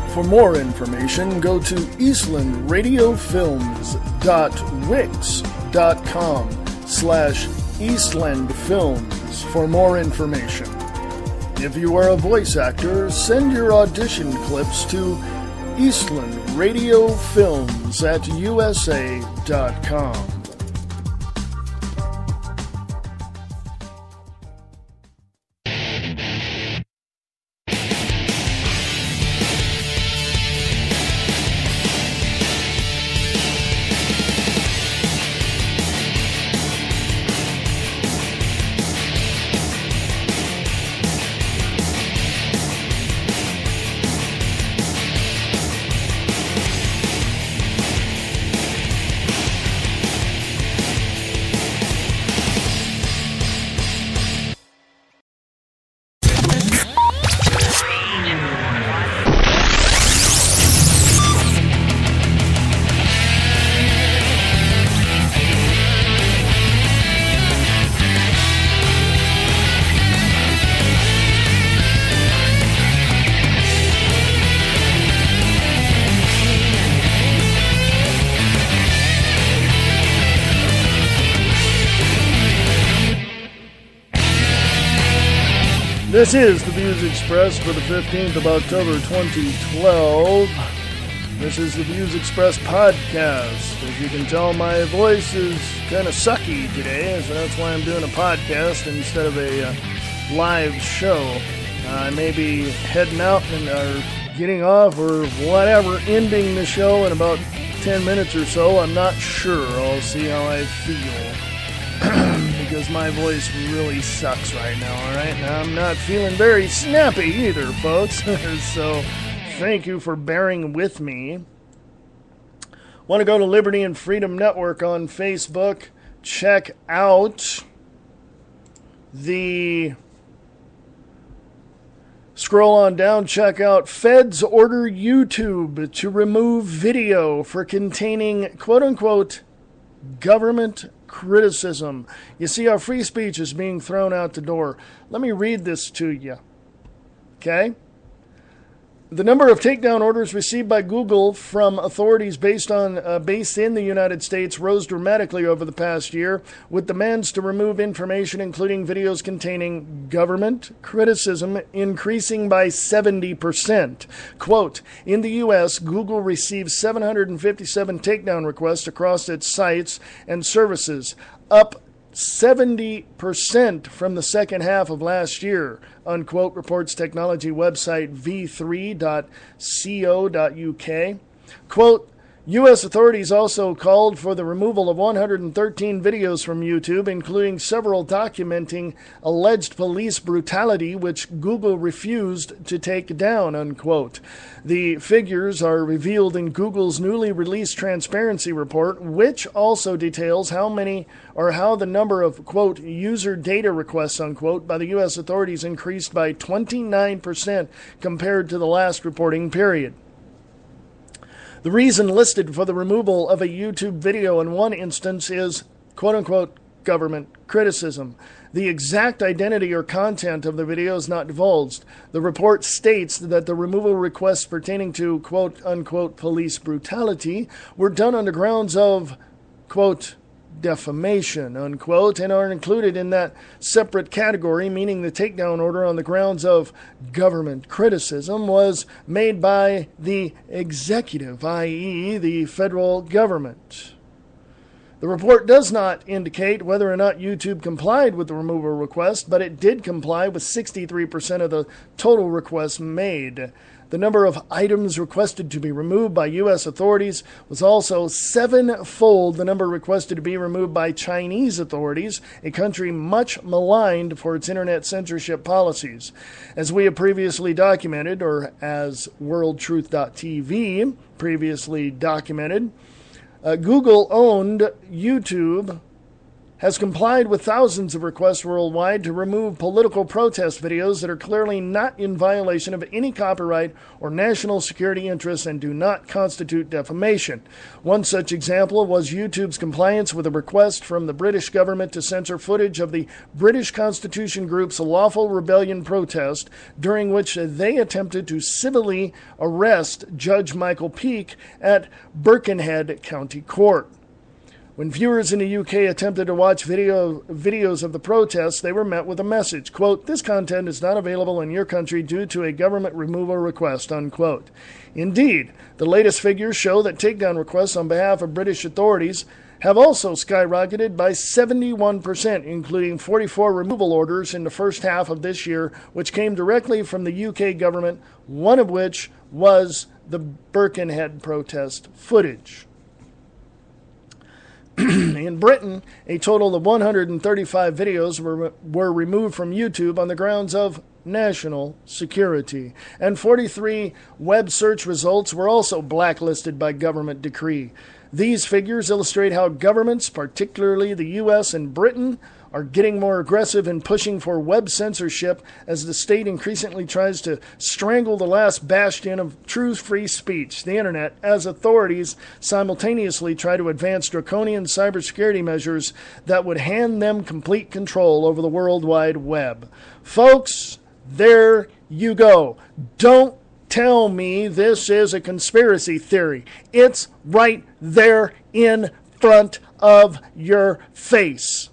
For more information, go to eastlandradiofilms.wix.com/EastlandFilms for more information. If you are a voice actor, send your audition clips to Eastland Radio Films at USA.com. This is the Views Express for the 15th of October 2012. This is the Views Express podcast. As you can tell, my voice is kind of sucky today, so that's why I'm doing a podcast instead of a live show. I may be heading out and getting off or whatever, ending the show in about 10 minutes or so. I'm not sure. I'll see how I feel. Because my voice really sucks right now, alright? Now, I'm not feeling very snappy either, folks. So, thank you for bearing with me. Want to go to Liberty and Freedom Network on Facebook. Check out the... Scroll on down, check out Feds order YouTube to remove video for containing, quote-unquote, government criticism. You see how free speech is being thrown out the door. Let me read this to you. Okay? The number of takedown orders received by Google from authorities based in the United States rose dramatically over the past year, with demands to remove information, including videos containing government criticism, increasing by 70%. Quote, in the U.S., Google received 757 takedown requests across its sites and services, up 70% from the second half of last year, unquote, reports technology website v3.co.uk. Quote, U.S. authorities also called for the removal of 113 videos from YouTube, including several documenting alleged police brutality, which Google refused to take down, unquote. The figures are revealed in Google's newly released transparency report, which also details how the number of, quote, user data requests, unquote, by the U.S. authorities increased by 29% compared to the last reporting period. The reason listed for the removal of a YouTube video in one instance is, quote-unquote, government criticism. The exact identity or content of the video is not divulged. The report states that the removal requests pertaining to, quote-unquote, police brutality were done on the grounds of, quote, defamation, unquote, and are included in that separate category, meaning the takedown order on the grounds of government criticism was made by the executive, i.e., the federal government. The report does not indicate whether or not YouTube complied with the removal request, but it did comply with 63% of the total requests made. The number of items requested to be removed by U.S. authorities was also sevenfold the number requested to be removed by Chinese authorities, a country much maligned for its internet censorship policies. As we have previously documented, or as WorldTruth.tv previously documented, Google-owned YouTube has complied with thousands of requests worldwide to remove political protest videos that are clearly not in violation of any copyright or national security interests and do not constitute defamation. One such example was YouTube's compliance with a request from the British government to censor footage of the British Constitution group's lawful rebellion protest, during which they attempted to civilly arrest Judge Michael Peake at Birkenhead County Court. When viewers in the UK attempted to watch videos of the protests, they were met with a message, quote, "This content is not available in your country due to a government removal request," unquote. Indeed, the latest figures show that takedown requests on behalf of British authorities have also skyrocketed by 71%, including 44 removal orders in the first half of this year, which came directly from the UK government, one of which was the Birkenhead protest footage. In Britain, a total of 135 videos were removed from YouTube on the grounds of national security, and 43 web search results were also blacklisted by government decree. These figures illustrate how governments, particularly the U.S. and Britain, are getting more aggressive in pushing for web censorship as the state increasingly tries to strangle the last bastion of true free speech, the internet, as authorities simultaneously try to advance draconian cybersecurity measures that would hand them complete control over the World Wide Web. Folks, there you go. Don't tell me this is a conspiracy theory. It's right there in front of your face.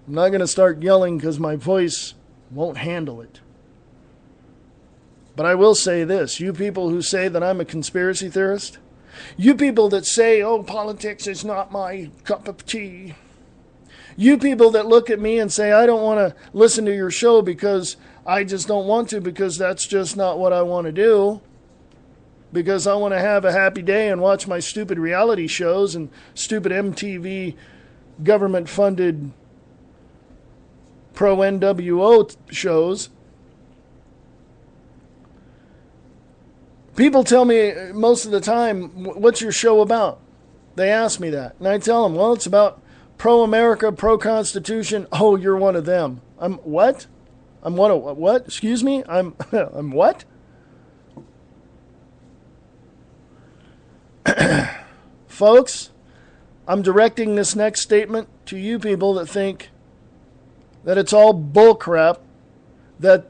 I'm not going to start yelling because my voice won't handle it. But I will say this. You people who say that I'm a conspiracy theorist, you people that say, oh, politics is not my cup of tea, you people that look at me and say, I don't want to listen to your show because I just don't want to, because that's just not what I want to do, because I want to have a happy day and watch my stupid reality shows and stupid MTV government-funded pro-NWO shows. People tell me most of the time, what's your show about? They ask me that. And I tell them, well, it's about pro-America, pro-Constitution. Oh, you're one of them. I'm what? I'm one of what? Excuse me? I'm what? Folks, I'm directing this next statement to you people that think that it's all bullcrap, that,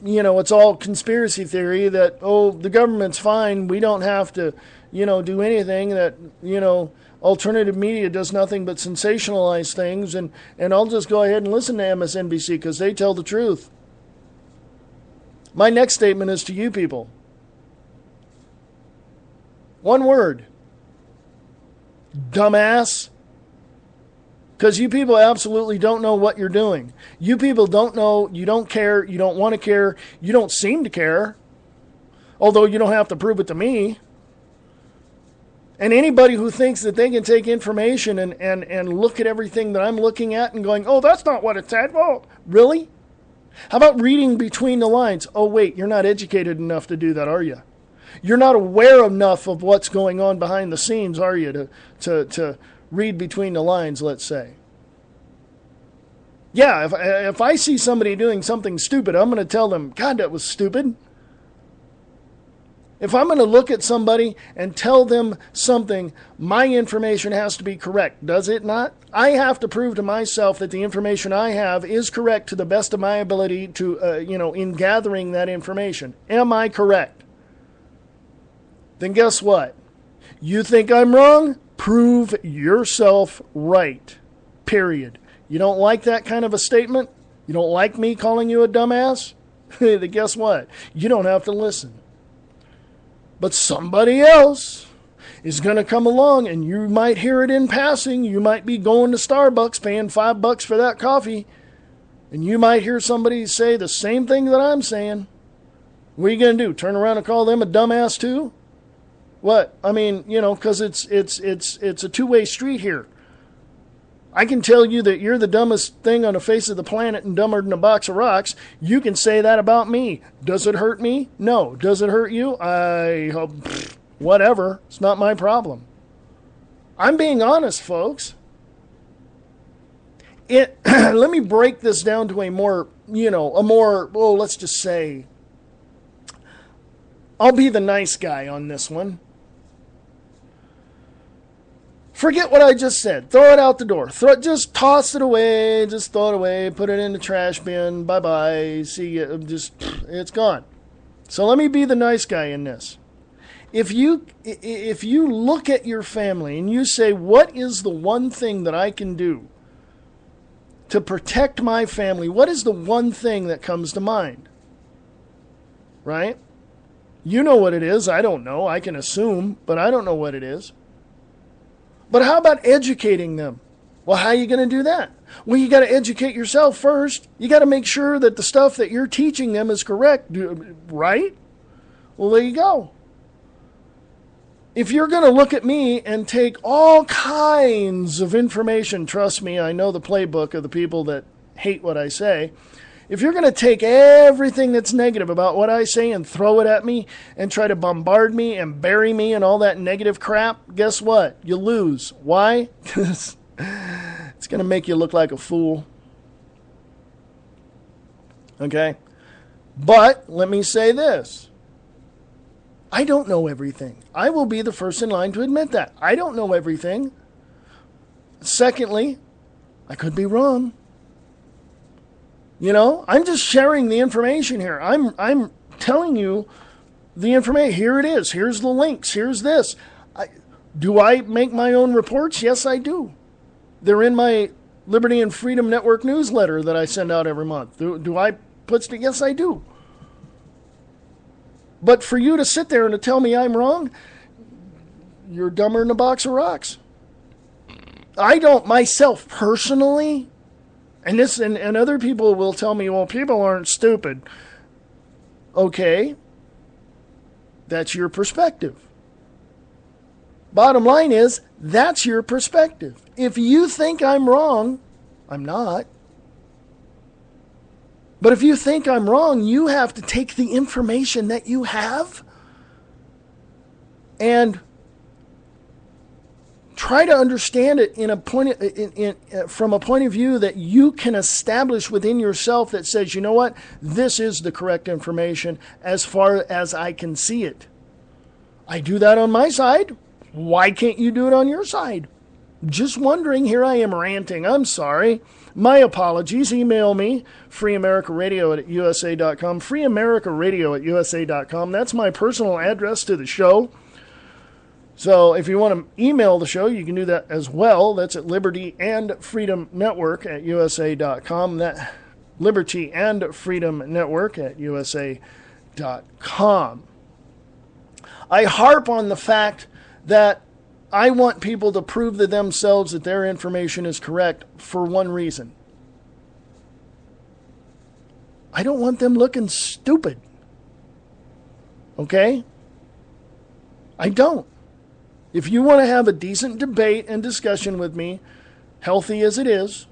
you know, it's all conspiracy theory, that, oh, the government's fine, we don't have to, you know, do anything, that, you know, alternative media does nothing but sensationalize things, and I'll just go ahead and listen to MSNBC because they tell the truth. My next statement is to you people. One word. Dumbass. Because you people absolutely don't know what you're doing. You people don't know, you don't care, you don't want to care, you don't seem to care. Although you don't have to prove it to me. And anybody who thinks that they can take information and look at everything that I'm looking at and going, oh, that's not what it said. Oh, really? How about reading between the lines? Oh, wait, you're not educated enough to do that, are you? You're not aware enough of what's going on behind the scenes, are you, to read between the lines, let's say? Yeah, if I see somebody doing something stupid, I'm going to tell them, God, that was stupid. If I'm going to look at somebody and tell them something, my information has to be correct, does it not? I have to prove to myself that the information I have is correct to the best of my ability to, in gathering that information. Am I correct? Then guess what? You think I'm wrong? Prove yourself right. Period. You don't like that kind of a statement? You don't like me calling you a dumbass? Then guess what? You don't have to listen. But somebody else is going to come along and you might hear it in passing. You might be going to Starbucks paying $5 for that coffee. And you might hear somebody say the same thing that I'm saying. What are you going to do? Turn around and call them a dumbass too? What? I mean, because it's a two-way street here. I can tell you that you're the dumbest thing on the face of the planet and dumber than a box of rocks. You can say that about me. Does it hurt me? No. Does it hurt you? Whatever. It's not my problem. I'm being honest, folks. Let me break this down to let's just say, I'll be the nice guy on this one. Forget what I just said. Throw it out the door. Just toss it away. Just throw it away. Put it in the trash bin. Bye-bye. See you. It's gone. So let me be the nice guy in this. If you look at your family and you say, what is the one thing that I can do to protect my family? What is the one thing that comes to mind? Right? You know what it is. I don't know. I can assume, but I don't know what it is. But how about educating them? Well, how are you going to do that? Well, you got to educate yourself first. You got to make sure that the stuff that you're teaching them is correct, right? Well, there you go. If you're going to look at me and take all kinds of information, trust me, I know the playbook of the people that hate what I say. If you're going to take everything that's negative about what I say and throw it at me and try to bombard me and bury me in all that negative crap, guess what? You lose. Why? Because it's going to make you look like a fool. Okay? But let me say this. I don't know everything. I will be the first in line to admit that. I don't know everything. Secondly, I could be wrong. I'm just sharing the information here. I'm telling you the information. Here it is. Here's the links. Here's this. Do I make my own reports? Yes, I do. They're in my Liberty and Freedom Network newsletter that I send out every month. Do I put it? Yes, I do. But for you to sit there and to tell me I'm wrong, you're dumber than a box of rocks. I don't myself personally. And other people will tell me, well, people aren't stupid. Okay. That's your perspective. Bottom line is, that's your perspective. If you think I'm wrong, I'm not. But if you think I'm wrong, you have to take the information that you have and try to understand it from a point of view that you can establish within yourself that says, you know what, this is the correct information as far as I can see it. I do that on my side. Why can't you do it on your side? Just wondering. Here I am ranting. I'm sorry. My apologies. Email me, freeamericaradio@usa.com, freeamericaradio@usa.com. That's my personal address to the show. So if you want to email the show, you can do that as well. That's at Liberty and Freedom Network at USA.com. That Liberty and Freedom Network at USA.com. I harp on the fact that I want people to prove to themselves that their information is correct for one reason. I don't want them looking stupid. Okay? I don't. If you want to have a decent debate and discussion with me, healthy as it is,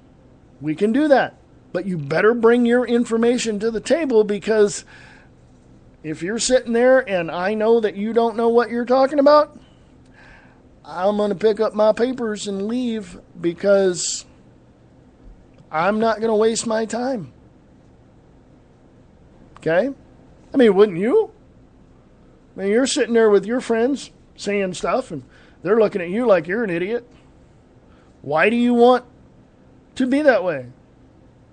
we can do that. But you better bring your information to the table, because if you're sitting there and I know that you don't know what you're talking about, I'm going to pick up my papers and leave, because I'm not going to waste my time. Okay? I mean, wouldn't you? I mean, you're sitting there with your friends saying stuff, and they're looking at you like you're an idiot. Why do you want to be that way?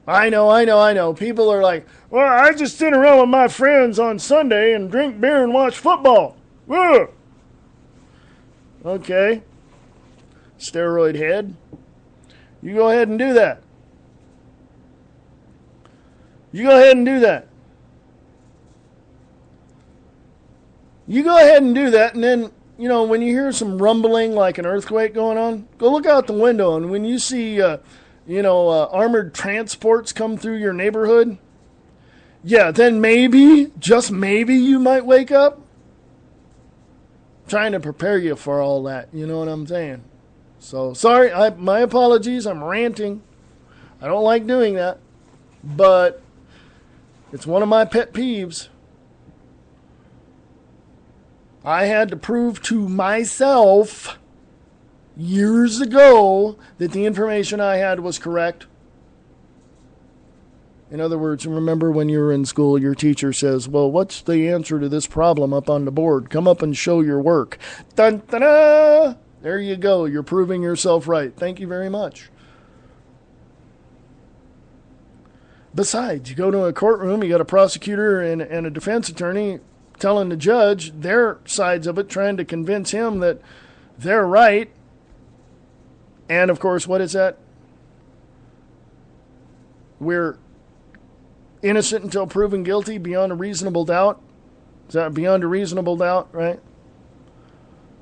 I know. People are like, well, I just sit around with my friends on Sunday and drink beer and watch football. Ugh. Okay. Steroid head. You go ahead and do that. You go ahead and do that. You go ahead and do that, and then, you know, when you hear some rumbling like an earthquake going on, go look out the window, and when you see, armored transports come through your neighborhood, yeah, then maybe, just maybe, you might wake up. Trying to prepare you for all that, you know what I'm saying? So, sorry, my apologies, I'm ranting. I don't like doing that, but it's one of my pet peeves. I had to prove to myself years ago that the information I had was correct. In other words, remember when you were in school, your teacher says, well, what's the answer to this problem up on the board? Come up and show your work. Dun, dun, dun. There you go. You're proving yourself right. Thank you very much. Besides, you go to a courtroom, you got a prosecutor and a defense attorney telling the judge their sides of it, trying to convince him that they're right. And, of course, what is that? We're innocent until proven guilty beyond a reasonable doubt. Is that beyond a reasonable doubt, right?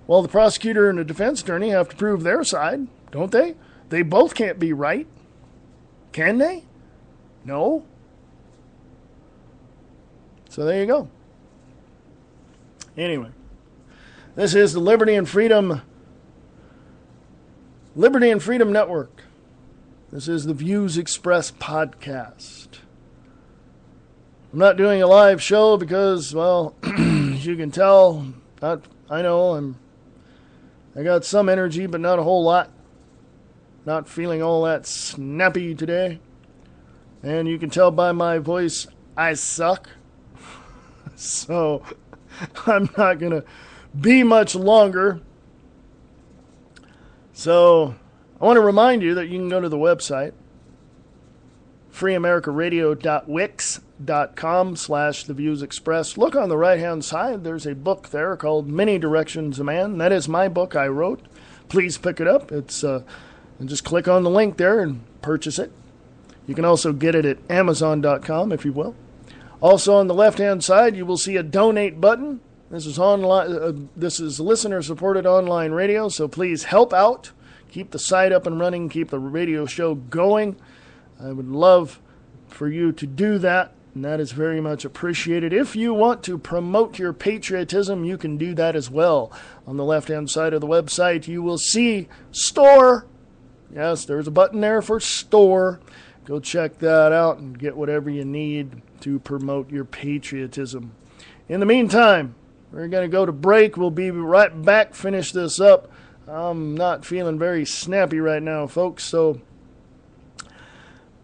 Well, the prosecutor and the defense attorney have to prove their side, don't they? They both can't be right. Can they? No. So there you go. Anyway, this is the Liberty and Freedom Network. This is the Views Express podcast. I'm not doing a live show because, well, as you can tell, I got some energy, but not a whole lot. Not feeling all that snappy today. And you can tell by my voice, I suck. So I'm not going to be much longer. So I want to remind you that you can go to the website, freeamericaradio.wix.com/theviewsexpress. Look on the right-hand side. There's a book there called Many Directions a Man. That is my book I wrote. Please pick it up. It's and just click on the link there and purchase it. You can also get it at Amazon.com, if you will. Also on the left-hand side, you will see a donate button. This is online. This is listener-supported online radio, so please help out. Keep the site up and running. Keep the radio show going. I would love for you to do that, and that is very much appreciated. If you want to promote your patriotism, you can do that as well. On the left-hand side of the website, you will see Store. Yes, there's a button there for Store. Go check that out and get whatever you need to promote your patriotism. In the meantime, we're going to go to break. We'll be right back, finish this up. I'm not feeling very snappy right now, folks, so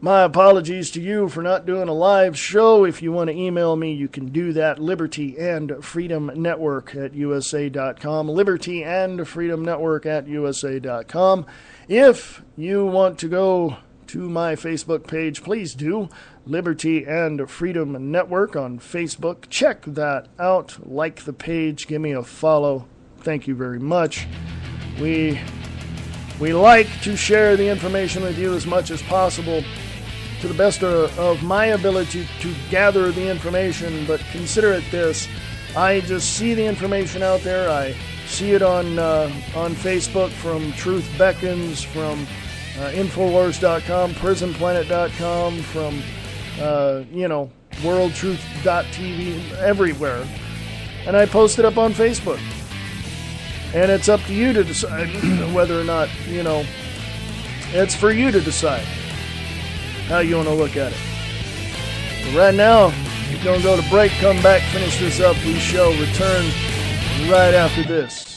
my apologies to you for not doing a live show. If you want to email me, you can do that, libertyandfreedomnetwork@usa.com, libertyandfreedomnetwork@usa.com. If you want to go to my Facebook page, please do. Liberty and Freedom Network on Facebook. Check that out. Like the page. Give me a follow. Thank you very much. We like to share the information with you as much as possible to the best of my ability to gather the information, but consider it this. I just see the information out there. I see it on Facebook from Truth Beckons, from Infowars.com, PrisonPlanet.com, from, WorldTruth.tv, everywhere. and I post it up on Facebook. And it's up to you to decide whether or not, it's for you to decide how you want to look at it. But right now, we're going to go to break, come back, finish this up. We shall return right after this.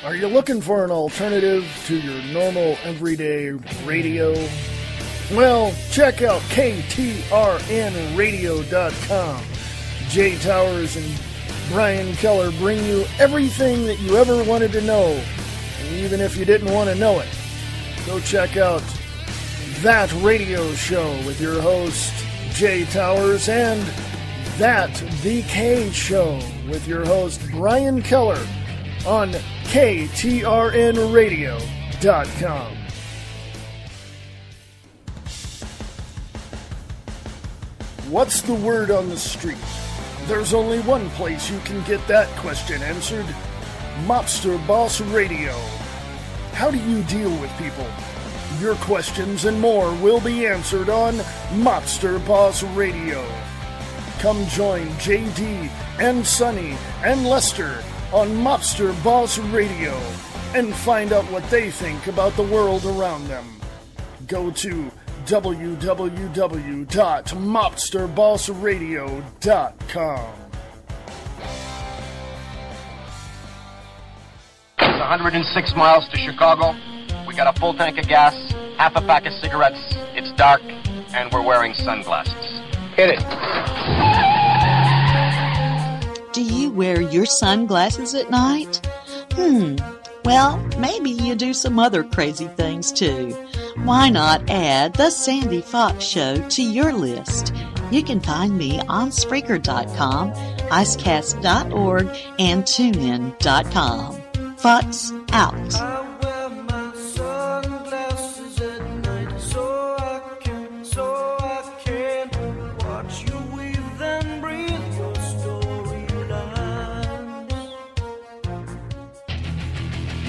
Are you looking for an alternative to your normal everyday radio? Well, check out KTRNradio.com. Jay Towers and Brian Keller bring you everything that you ever wanted to know, and even if you didn't want to know it. Go check out That Radio Show with your host, Jay Towers, and That VK Show with your host, Brian Keller, on KTRNradio.com. What's the word on the street? There's only one place you can get that question answered. Mobster Boss Radio. How do you deal with people? Your questions and more will be answered on Mobster Boss Radio. Come join JD and Sonny and Lester on Mobster Boss Radio and find out what they think about the world around them. Go to www.mobsterbossradio.com. It's 106 miles to Chicago. We got a full tank of gas, half a pack of cigarettes. It's dark, and we're wearing sunglasses. Hit it. Do you wear your sunglasses at night? Well, maybe you do some other crazy things too. Why not add The Sandy Fox Show to your list? You can find me on Spreaker.com, Icecast.org, and TuneIn.com. Fox out.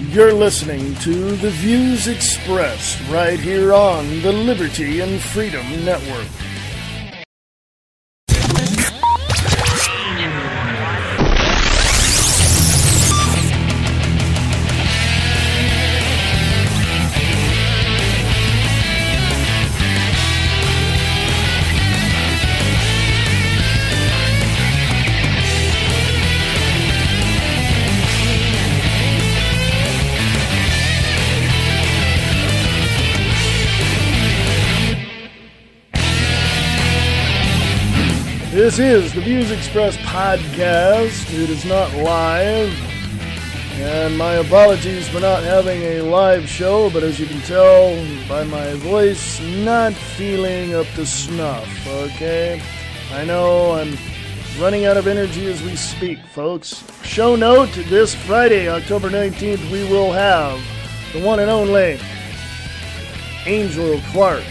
You're listening to The Views Expressed right here on the Liberty and Freedom Network. This is the Views Express podcast. It is not live, and my apologies for not having a live show, but as you can tell by my voice, not feeling up to snuff, okay? I know I'm running out of energy as we speak, folks. Show note, this Friday, October 19th, we will have the one and only Angel Clark.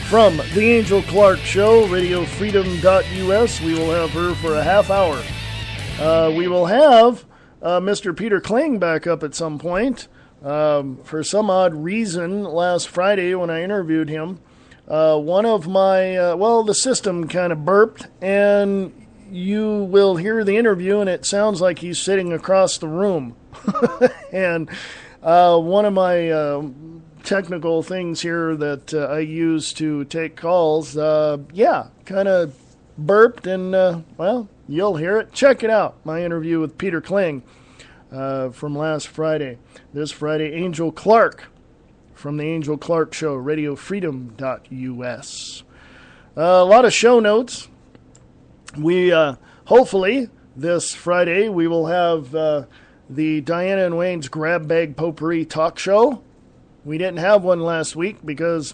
From The Angel Clark Show, radiofreedom.us, we will have her for a half hour. We will have Mr. Peter Kling back up at some point. For some odd reason, last Friday when I interviewed him, one of my, the system kind of burped, and you will hear the interview, and it sounds like he's sitting across the room. And one of my technical things here that I use to take calls, kind of burped, and, you'll hear it. Check it out, my interview with Peter Kling from last Friday. This Friday, Angel Clark from The Angel Clark Show, radiofreedom.us. A lot of show notes. We, hopefully, this Friday, we will have the Diana and Wayne's Grab Bag Potpourri Talk Show. We didn't have one last week because,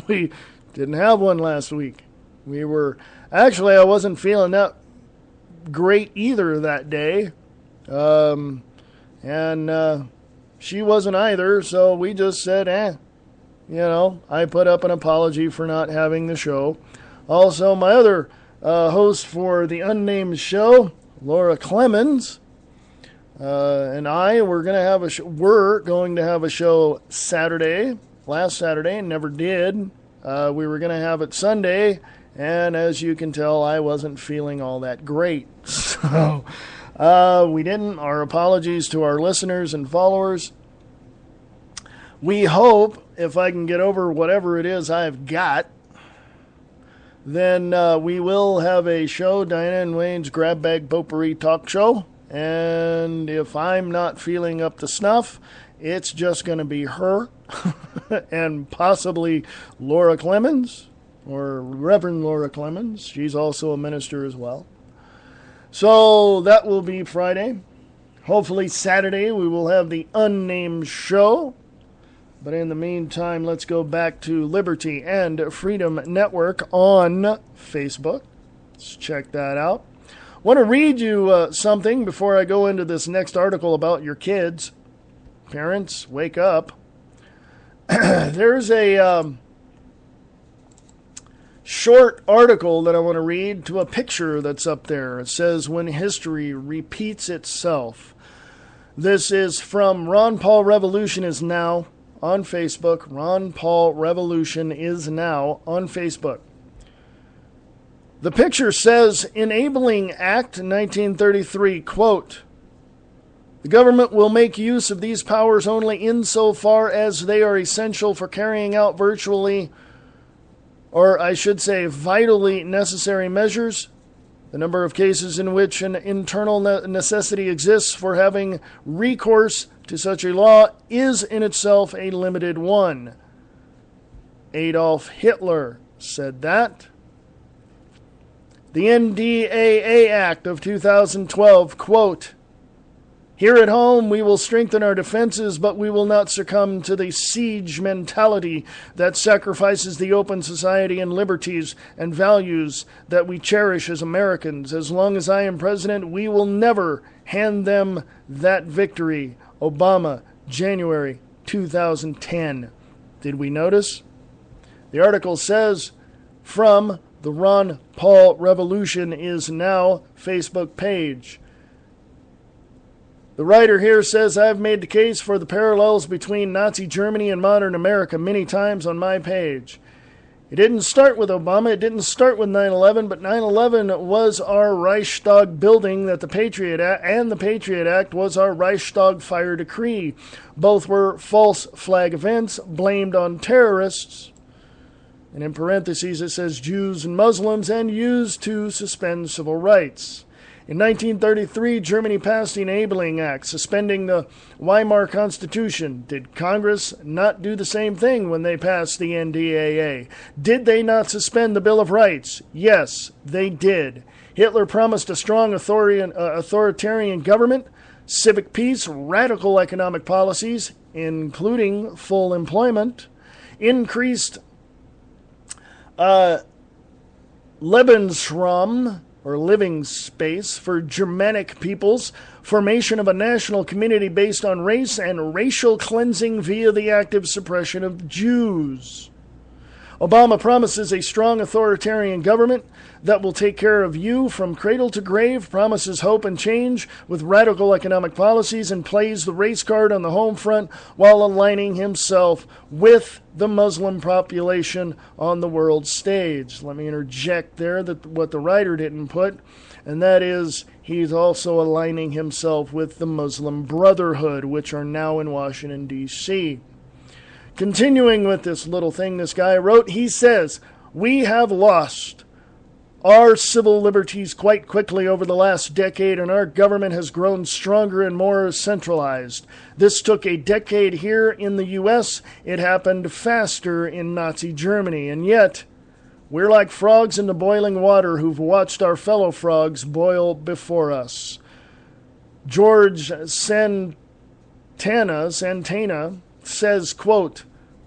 we didn't have one last week. I wasn't feeling that great either that day. And she wasn't either, so we just said, I put up an apology for not having the show. Also, my other host for the unnamed show, Laura Clemens, and I were going to have a show Saturday, last Saturday, and never did. We were going to have it Sunday, and as you can tell, I wasn't feeling all that great. So, we didn't. Our apologies to our listeners and followers. We hope, if I can get over whatever it is I've got, then we will have a show, Diana and Wayne's Grab Bag Potpourri Talk Show. And if I'm not feeling up to snuff, it's just going to be her and possibly Laura Clemens, or Reverend Laura Clemens. She's also a minister as well. So that will be Friday. Hopefully Saturday we will have the unnamed show. But in the meantime, let's go back to Liberty and Freedom Network on Facebook. Let's check that out. I want to read you something before I go into this next article about your kids. Parents, wake up. There's a short article that I want to read to a picture that's up there. It says, "When History Repeats Itself." This is from Ron Paul Revolution is Now on Facebook. Ron Paul Revolution is Now on Facebook. The picture says, Enabling Act 1933, quote, "The government will make use of these powers only insofar as they are essential for carrying out virtually, or I should say vitally necessary measures. The number of cases in which an internal necessity exists for having recourse to such a law is in itself a limited one." Adolf Hitler said that. The NDAA Act of 2012, quote, "Here at home we will strengthen our defenses, but we will not succumb to the siege mentality that sacrifices the open society and liberties and values that we cherish as Americans. As long as I am president, we will never hand them that victory." Obama, January 2010. Did we notice? The article says, from the Ron Paul Revolution is Now Facebook page. The writer here says, "I've made the case for the parallels between Nazi Germany and modern America many times on my page. It didn't start with Obama, it didn't start with 9/11, but 9/11 was our Reichstag building that the Patriot Act, and the Patriot Act was our Reichstag fire decree. Both were false flag events blamed on terrorists." And in parentheses it says Jews and Muslims, and used to suspend civil rights. In 1933, Germany passed the Enabling Act, suspending the Weimar Constitution. Did Congress not do the same thing when they passed the NDAA? Did they not suspend the Bill of Rights? Yes, they did. Hitler promised a strong authoritarian government, civic peace, radical economic policies, including full employment, increased Lebensraum, or living space, for Germanic peoples, formation of a national community based on race, and racial cleansing via the active suppression of Jews. Obama promises a strong authoritarian government that will take care of you from cradle to grave, promises hope and change with radical economic policies, and plays the race card on the home front while aligning himself with the Muslim population on the world stage. Let me interject there that what the writer didn't put, and that is he's also aligning himself with the Muslim Brotherhood, which are now in Washington, D.C. Continuing with this little thing this guy wrote, he says, "We have lost our civil liberties quite quickly over the last decade, and our government has grown stronger and more centralized. This took a decade here in the U.S. It happened faster in Nazi Germany, and yet we're like frogs in the boiling water who've watched our fellow frogs boil before us." George Santana says, quote,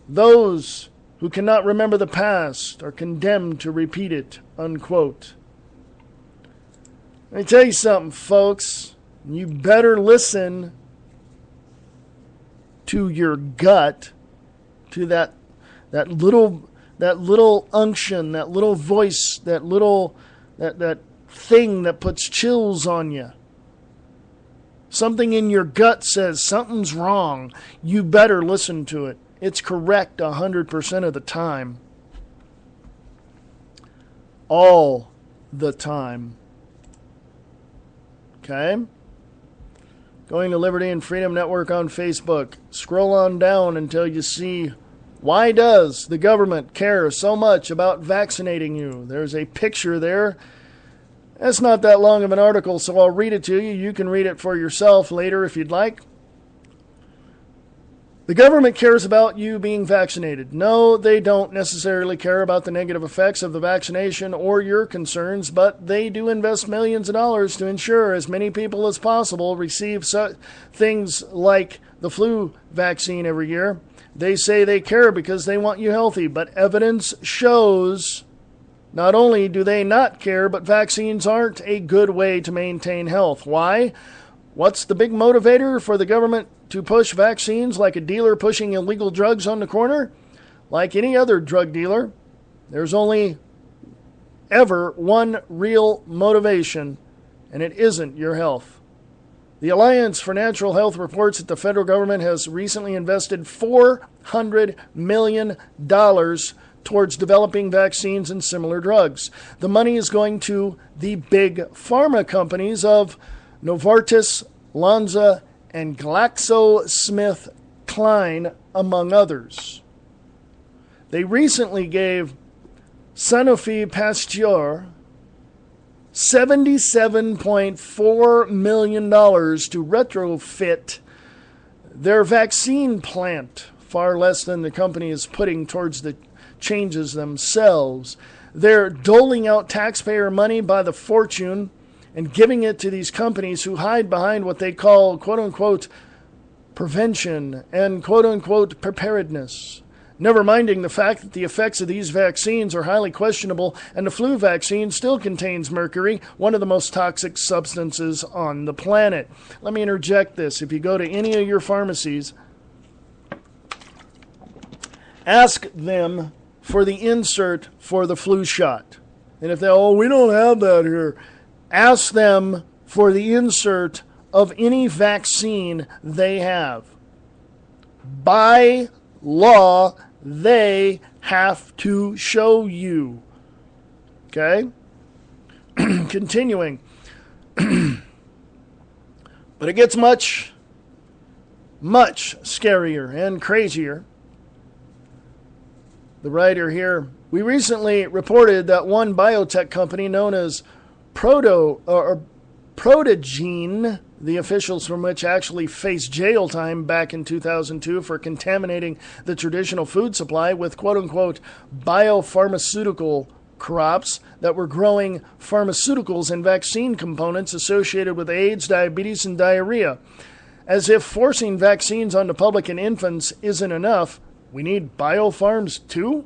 "Those who cannot remember the past are condemned to repeat it," unquote. Let me tell you something, folks. You better listen to your gut, to that little unction, that little voice, that thing that puts chills on you. Something in your gut says something's wrong. You better listen to it. It's correct 100% of the time. All the time. Okay? Going to Liberty and Freedom Network on Facebook. Scroll on down until you see, why does the government care so much about vaccinating you? There's a picture there. That's not that long of an article, so I'll read it to you. You can read it for yourself later if you'd like. The government cares about you being vaccinated. No, they don't necessarily care about the negative effects of the vaccination or your concerns, but they do invest millions of dollars to ensure as many people as possible receive things like the flu vaccine every year. They say they care because they want you healthy, but evidence shows not only do they not care, but vaccines aren't a good way to maintain health. Why? What's the big motivator for the government to push vaccines like a dealer pushing illegal drugs on the corner? Like any other drug dealer, there's only ever one real motivation, and it isn't your health. The Alliance for Natural Health reports that the federal government has recently invested $400 million towards developing vaccines and similar drugs. The money is going to the big pharma companies of Novartis, Lonza, and GlaxoSmithKline, among others. They recently gave Sanofi Pasteur $77.4 million to retrofit their vaccine plant, far less than the company is putting towards the changes themselves. They're doling out taxpayer money by the fortune and giving it to these companies who hide behind what they call, quote-unquote, prevention and, quote-unquote, preparedness. Never minding the fact that the effects of these vaccines are highly questionable, and the flu vaccine still contains mercury, one of the most toxic substances on the planet. Let me interject this. If you go to any of your pharmacies, ask them for the insert for the flu shot. And if they, we don't have that here, ask them for the insert of any vaccine they have. By law, they have to show you. Okay? Continuing. But it gets much, much scarier and crazier. The writer here, we recently reported that one biotech company known as Protogene, the officials from which actually faced jail time back in 2002 for contaminating the traditional food supply with quote-unquote biopharmaceutical crops that were growing pharmaceuticals and vaccine components associated with AIDS, diabetes, and diarrhea. As if forcing vaccines on the public and infants isn't enough, we need biofarms too?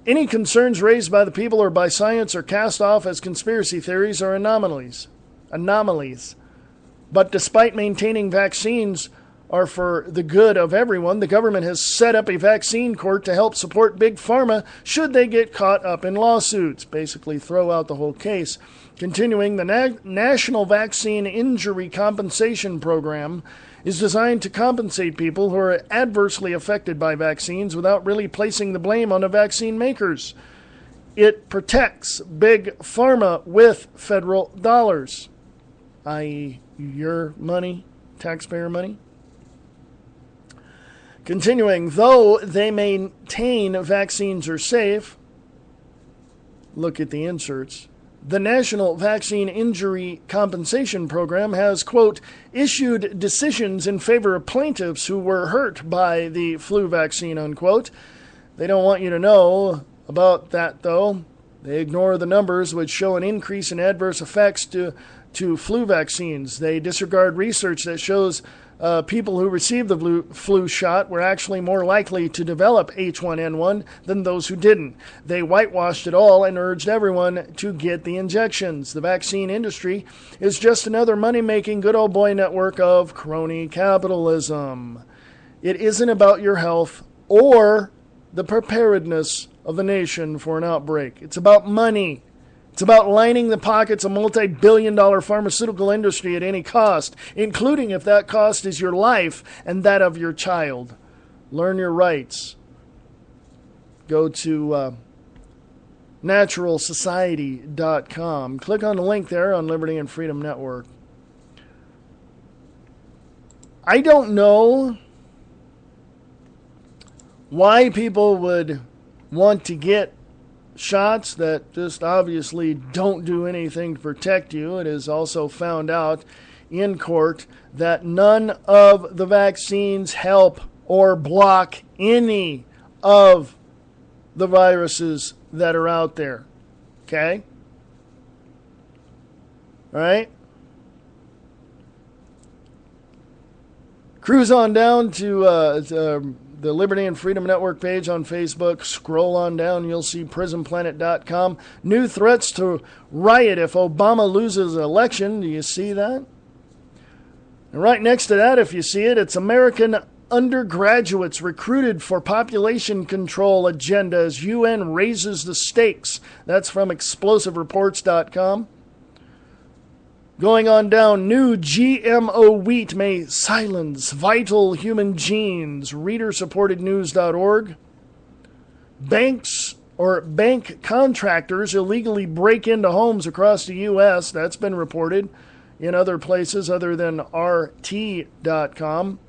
Any concerns raised by the people or by science are cast off as conspiracy theories or anomalies. But despite maintaining vaccines are for the good of everyone, the government has set up a vaccine court to help support Big Pharma should they get caught up in lawsuits. Basically throw out the whole case. Continuing, the National Vaccine Injury Compensation Program is designed to compensate people who are adversely affected by vaccines without really placing the blame on the vaccine makers. It protects Big Pharma with federal dollars, i.e., your money, taxpayer money. Continuing, though they maintain vaccines are safe, look at the inserts, the National Vaccine Injury Compensation Program has, quote, issued decisions in favor of plaintiffs who were hurt by the flu vaccine, unquote. They don't want you to know about that, though. They ignore the numbers which show an increase in adverse effects to flu vaccines. They disregard research that shows people who received the flu shot were actually more likely to develop H1N1 than those who didn't. They whitewashed it all and urged everyone to get the injections. The vaccine industry is just another money-making good old boy network of crony capitalism. It isn't about your health or the preparedness of the nation for an outbreak. It's about money. It's about lining the pockets of multi-billion-dollar pharmaceutical industry at any cost, including if that cost is your life and that of your child. Learn your rights. Go to naturalsociety.com. Click on the link there on Liberty and Freedom Network. I don't know why people would want to get shots that just obviously don't do anything to protect you. It is also found out in court that none of the vaccines help or block any of the viruses that are out there. Okay? All right? Cruise on down to the Liberty and Freedom Network page on Facebook. Scroll on down. You'll see prisonplanet.com. New threats to riot if Obama loses the election. Do you see that? And right next to that, if you see it, it's American undergraduates recruited for population control agenda as UN raises the stakes. That's from explosivereports.com. Going on down, new GMO wheat may silence vital human genes. Reader-supportednews.org. Bank contractors illegally break into homes across the U.S. That's been reported in other places other than RT.com.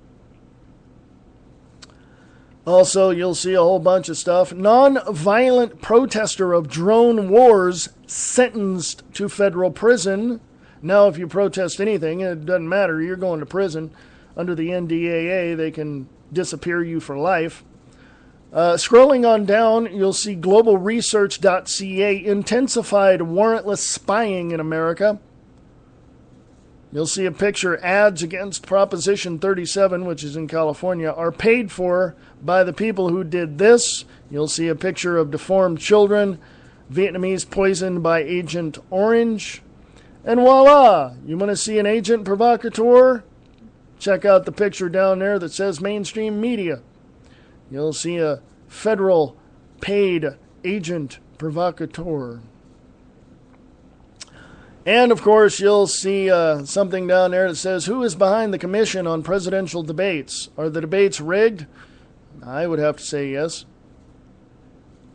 Also, you'll see a whole bunch of stuff. Non-violent protester of drone wars sentenced to federal prison. Now, if you protest anything, it doesn't matter. You're going to prison. Under the NDAA, they can disappear you for life. Scrolling on down, you'll see globalresearch.ca, intensified warrantless spying in America. You'll see a picture, ads against Proposition 37, which is in California, are paid for by the people who did this. You'll see a picture of deformed children, Vietnamese poisoned by Agent Orange. And voila! You want to see an agent provocateur? Check out the picture down there that says mainstream media. You'll see a federal paid agent provocateur. And, of course, you'll see something down there that says, who is behind the Commission on Presidential Debates? Are the debates rigged? I would have to say yes.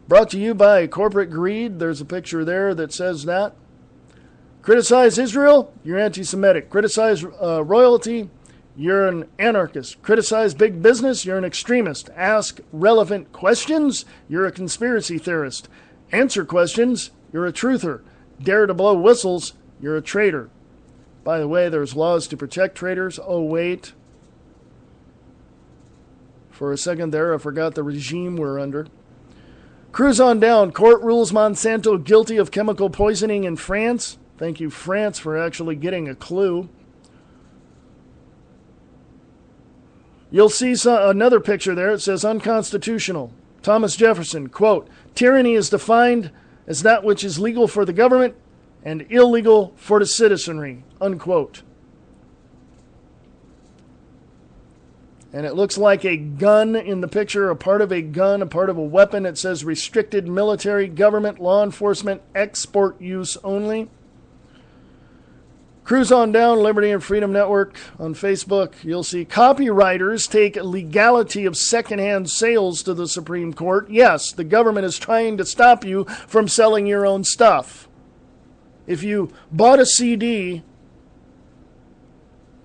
Brought to you by corporate greed. There's a picture there that says that. Criticize Israel, you're anti-Semitic. Criticize royalty, you're an anarchist. Criticize big business, you're an extremist. Ask relevant questions, you're a conspiracy theorist. Answer questions, you're a truther. Dare to blow whistles, you're a traitor. By the way, there's laws to protect traitors. Oh, wait. For a second there, I forgot the regime we're under. Cruise on down. Court rules Monsanto guilty of chemical poisoning in France. Thank you, France, for actually getting a clue. You'll see another picture there. It says unconstitutional. Thomas Jefferson, quote, tyranny is defined as that which is legal for the government and illegal for the citizenry, unquote. And it looks like a gun in the picture, a part of a gun, a part of a weapon. It says restricted military, government, law enforcement, export use only. Cruise on down, Liberty and Freedom Network on Facebook. You'll see copywriters take legality of secondhand sales to the Supreme Court. Yes, the government is trying to stop you from selling your own stuff. If you bought a CD,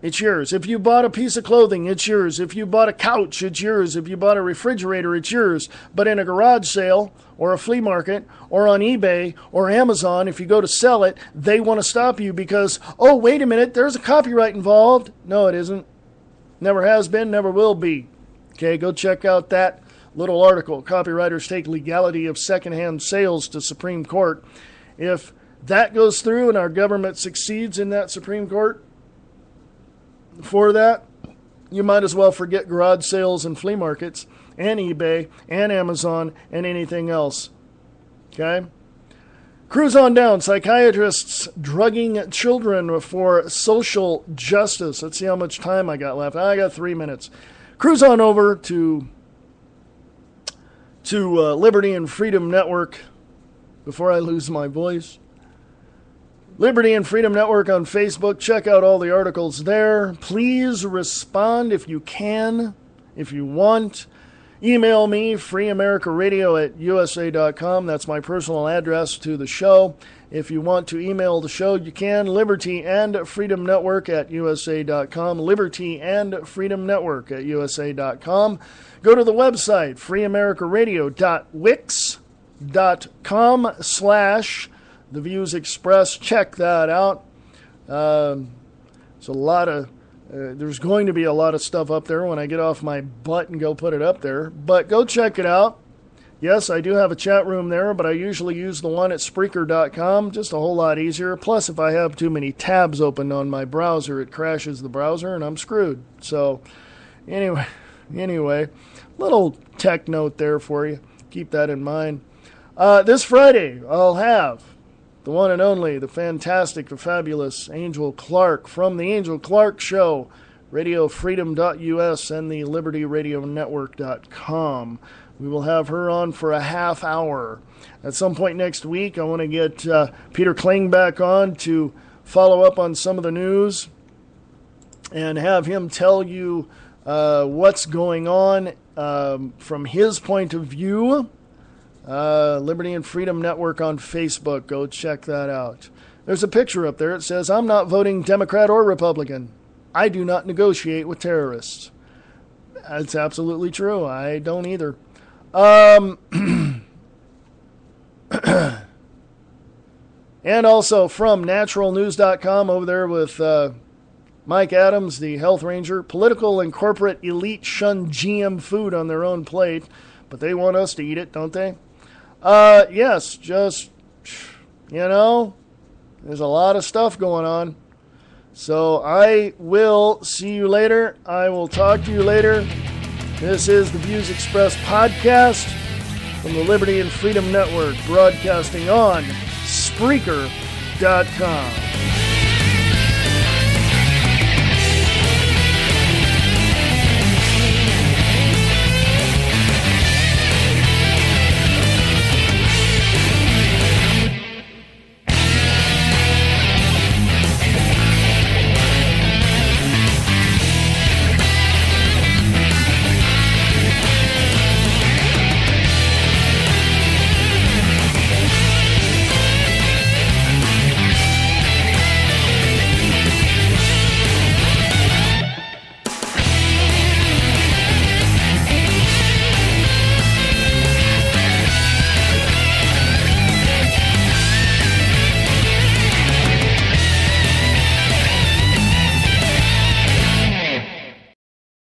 it's yours. If you bought a piece of clothing, it's yours. If you bought a couch, it's yours. If you bought a refrigerator, it's yours. But in a garage sale or a flea market or on eBay or Amazon, if you go to sell it, they want to stop you because, oh, wait a minute, there's a copyright involved. No, it isn't. Never has been, never will be. Okay, go check out that little article. Copywriters take legality of secondhand sales to Supreme Court. If that goes through and our government succeeds in that Supreme Court, for that, you might as well forget garage sales and flea markets and eBay and Amazon and anything else. Okay? Cruise on down. Psychiatrists drugging children for social justice. Let's see how much time I got left. I got 3 minutes. Cruise on over to Liberty and Freedom Network before I lose my voice. Liberty and Freedom Network on Facebook. Check out all the articles there. Please respond if you can, if you want. Email me, freeamericaradio@usa.com. That's my personal address to the show. If you want to email the show, you can. Liberty and Freedom Network at USA.com. Liberty and Freedom Network at USA.com. Go to the website, freeamericaradio.wix.com/The Views Expressed. Check that out. It's a lot of... there's going to be a lot of stuff up there when I get off my butt and go put it up there. But go check it out. Yes, I do have a chat room there, but I usually use the one at Spreaker.com. Just a whole lot easier. Plus, if I have too many tabs open on my browser, it crashes the browser and I'm screwed. So, anyway, little tech note there for you. Keep that in mind. This Friday, I'll have the one and only, the fantastic, the fabulous Angel Clark from The Angel Clark Show, RadioFreedom.us and the LibertyRadioNetwork.com. We will have her on for a half hour. At some point next week, I want to get Peter Kling back on to follow up on some of the news and have him tell you what's going on from his point of view. Liberty and Freedom Network on Facebook. Go check that out. There's a picture up there. It says, "I'm not voting Democrat or Republican. I do not negotiate with terrorists." That's absolutely true. I don't either. And also from naturalnews.com over there with Mike Adams, the health ranger. Political and corporate elite shun GM food on their own plate, but they want us to eat it, don't they? Yes, just, there's a lot of stuff going on. So I will see you later. I will talk to you later. This is the Views Express podcast from the Liberty and Freedom Network, broadcasting on Spreaker.com.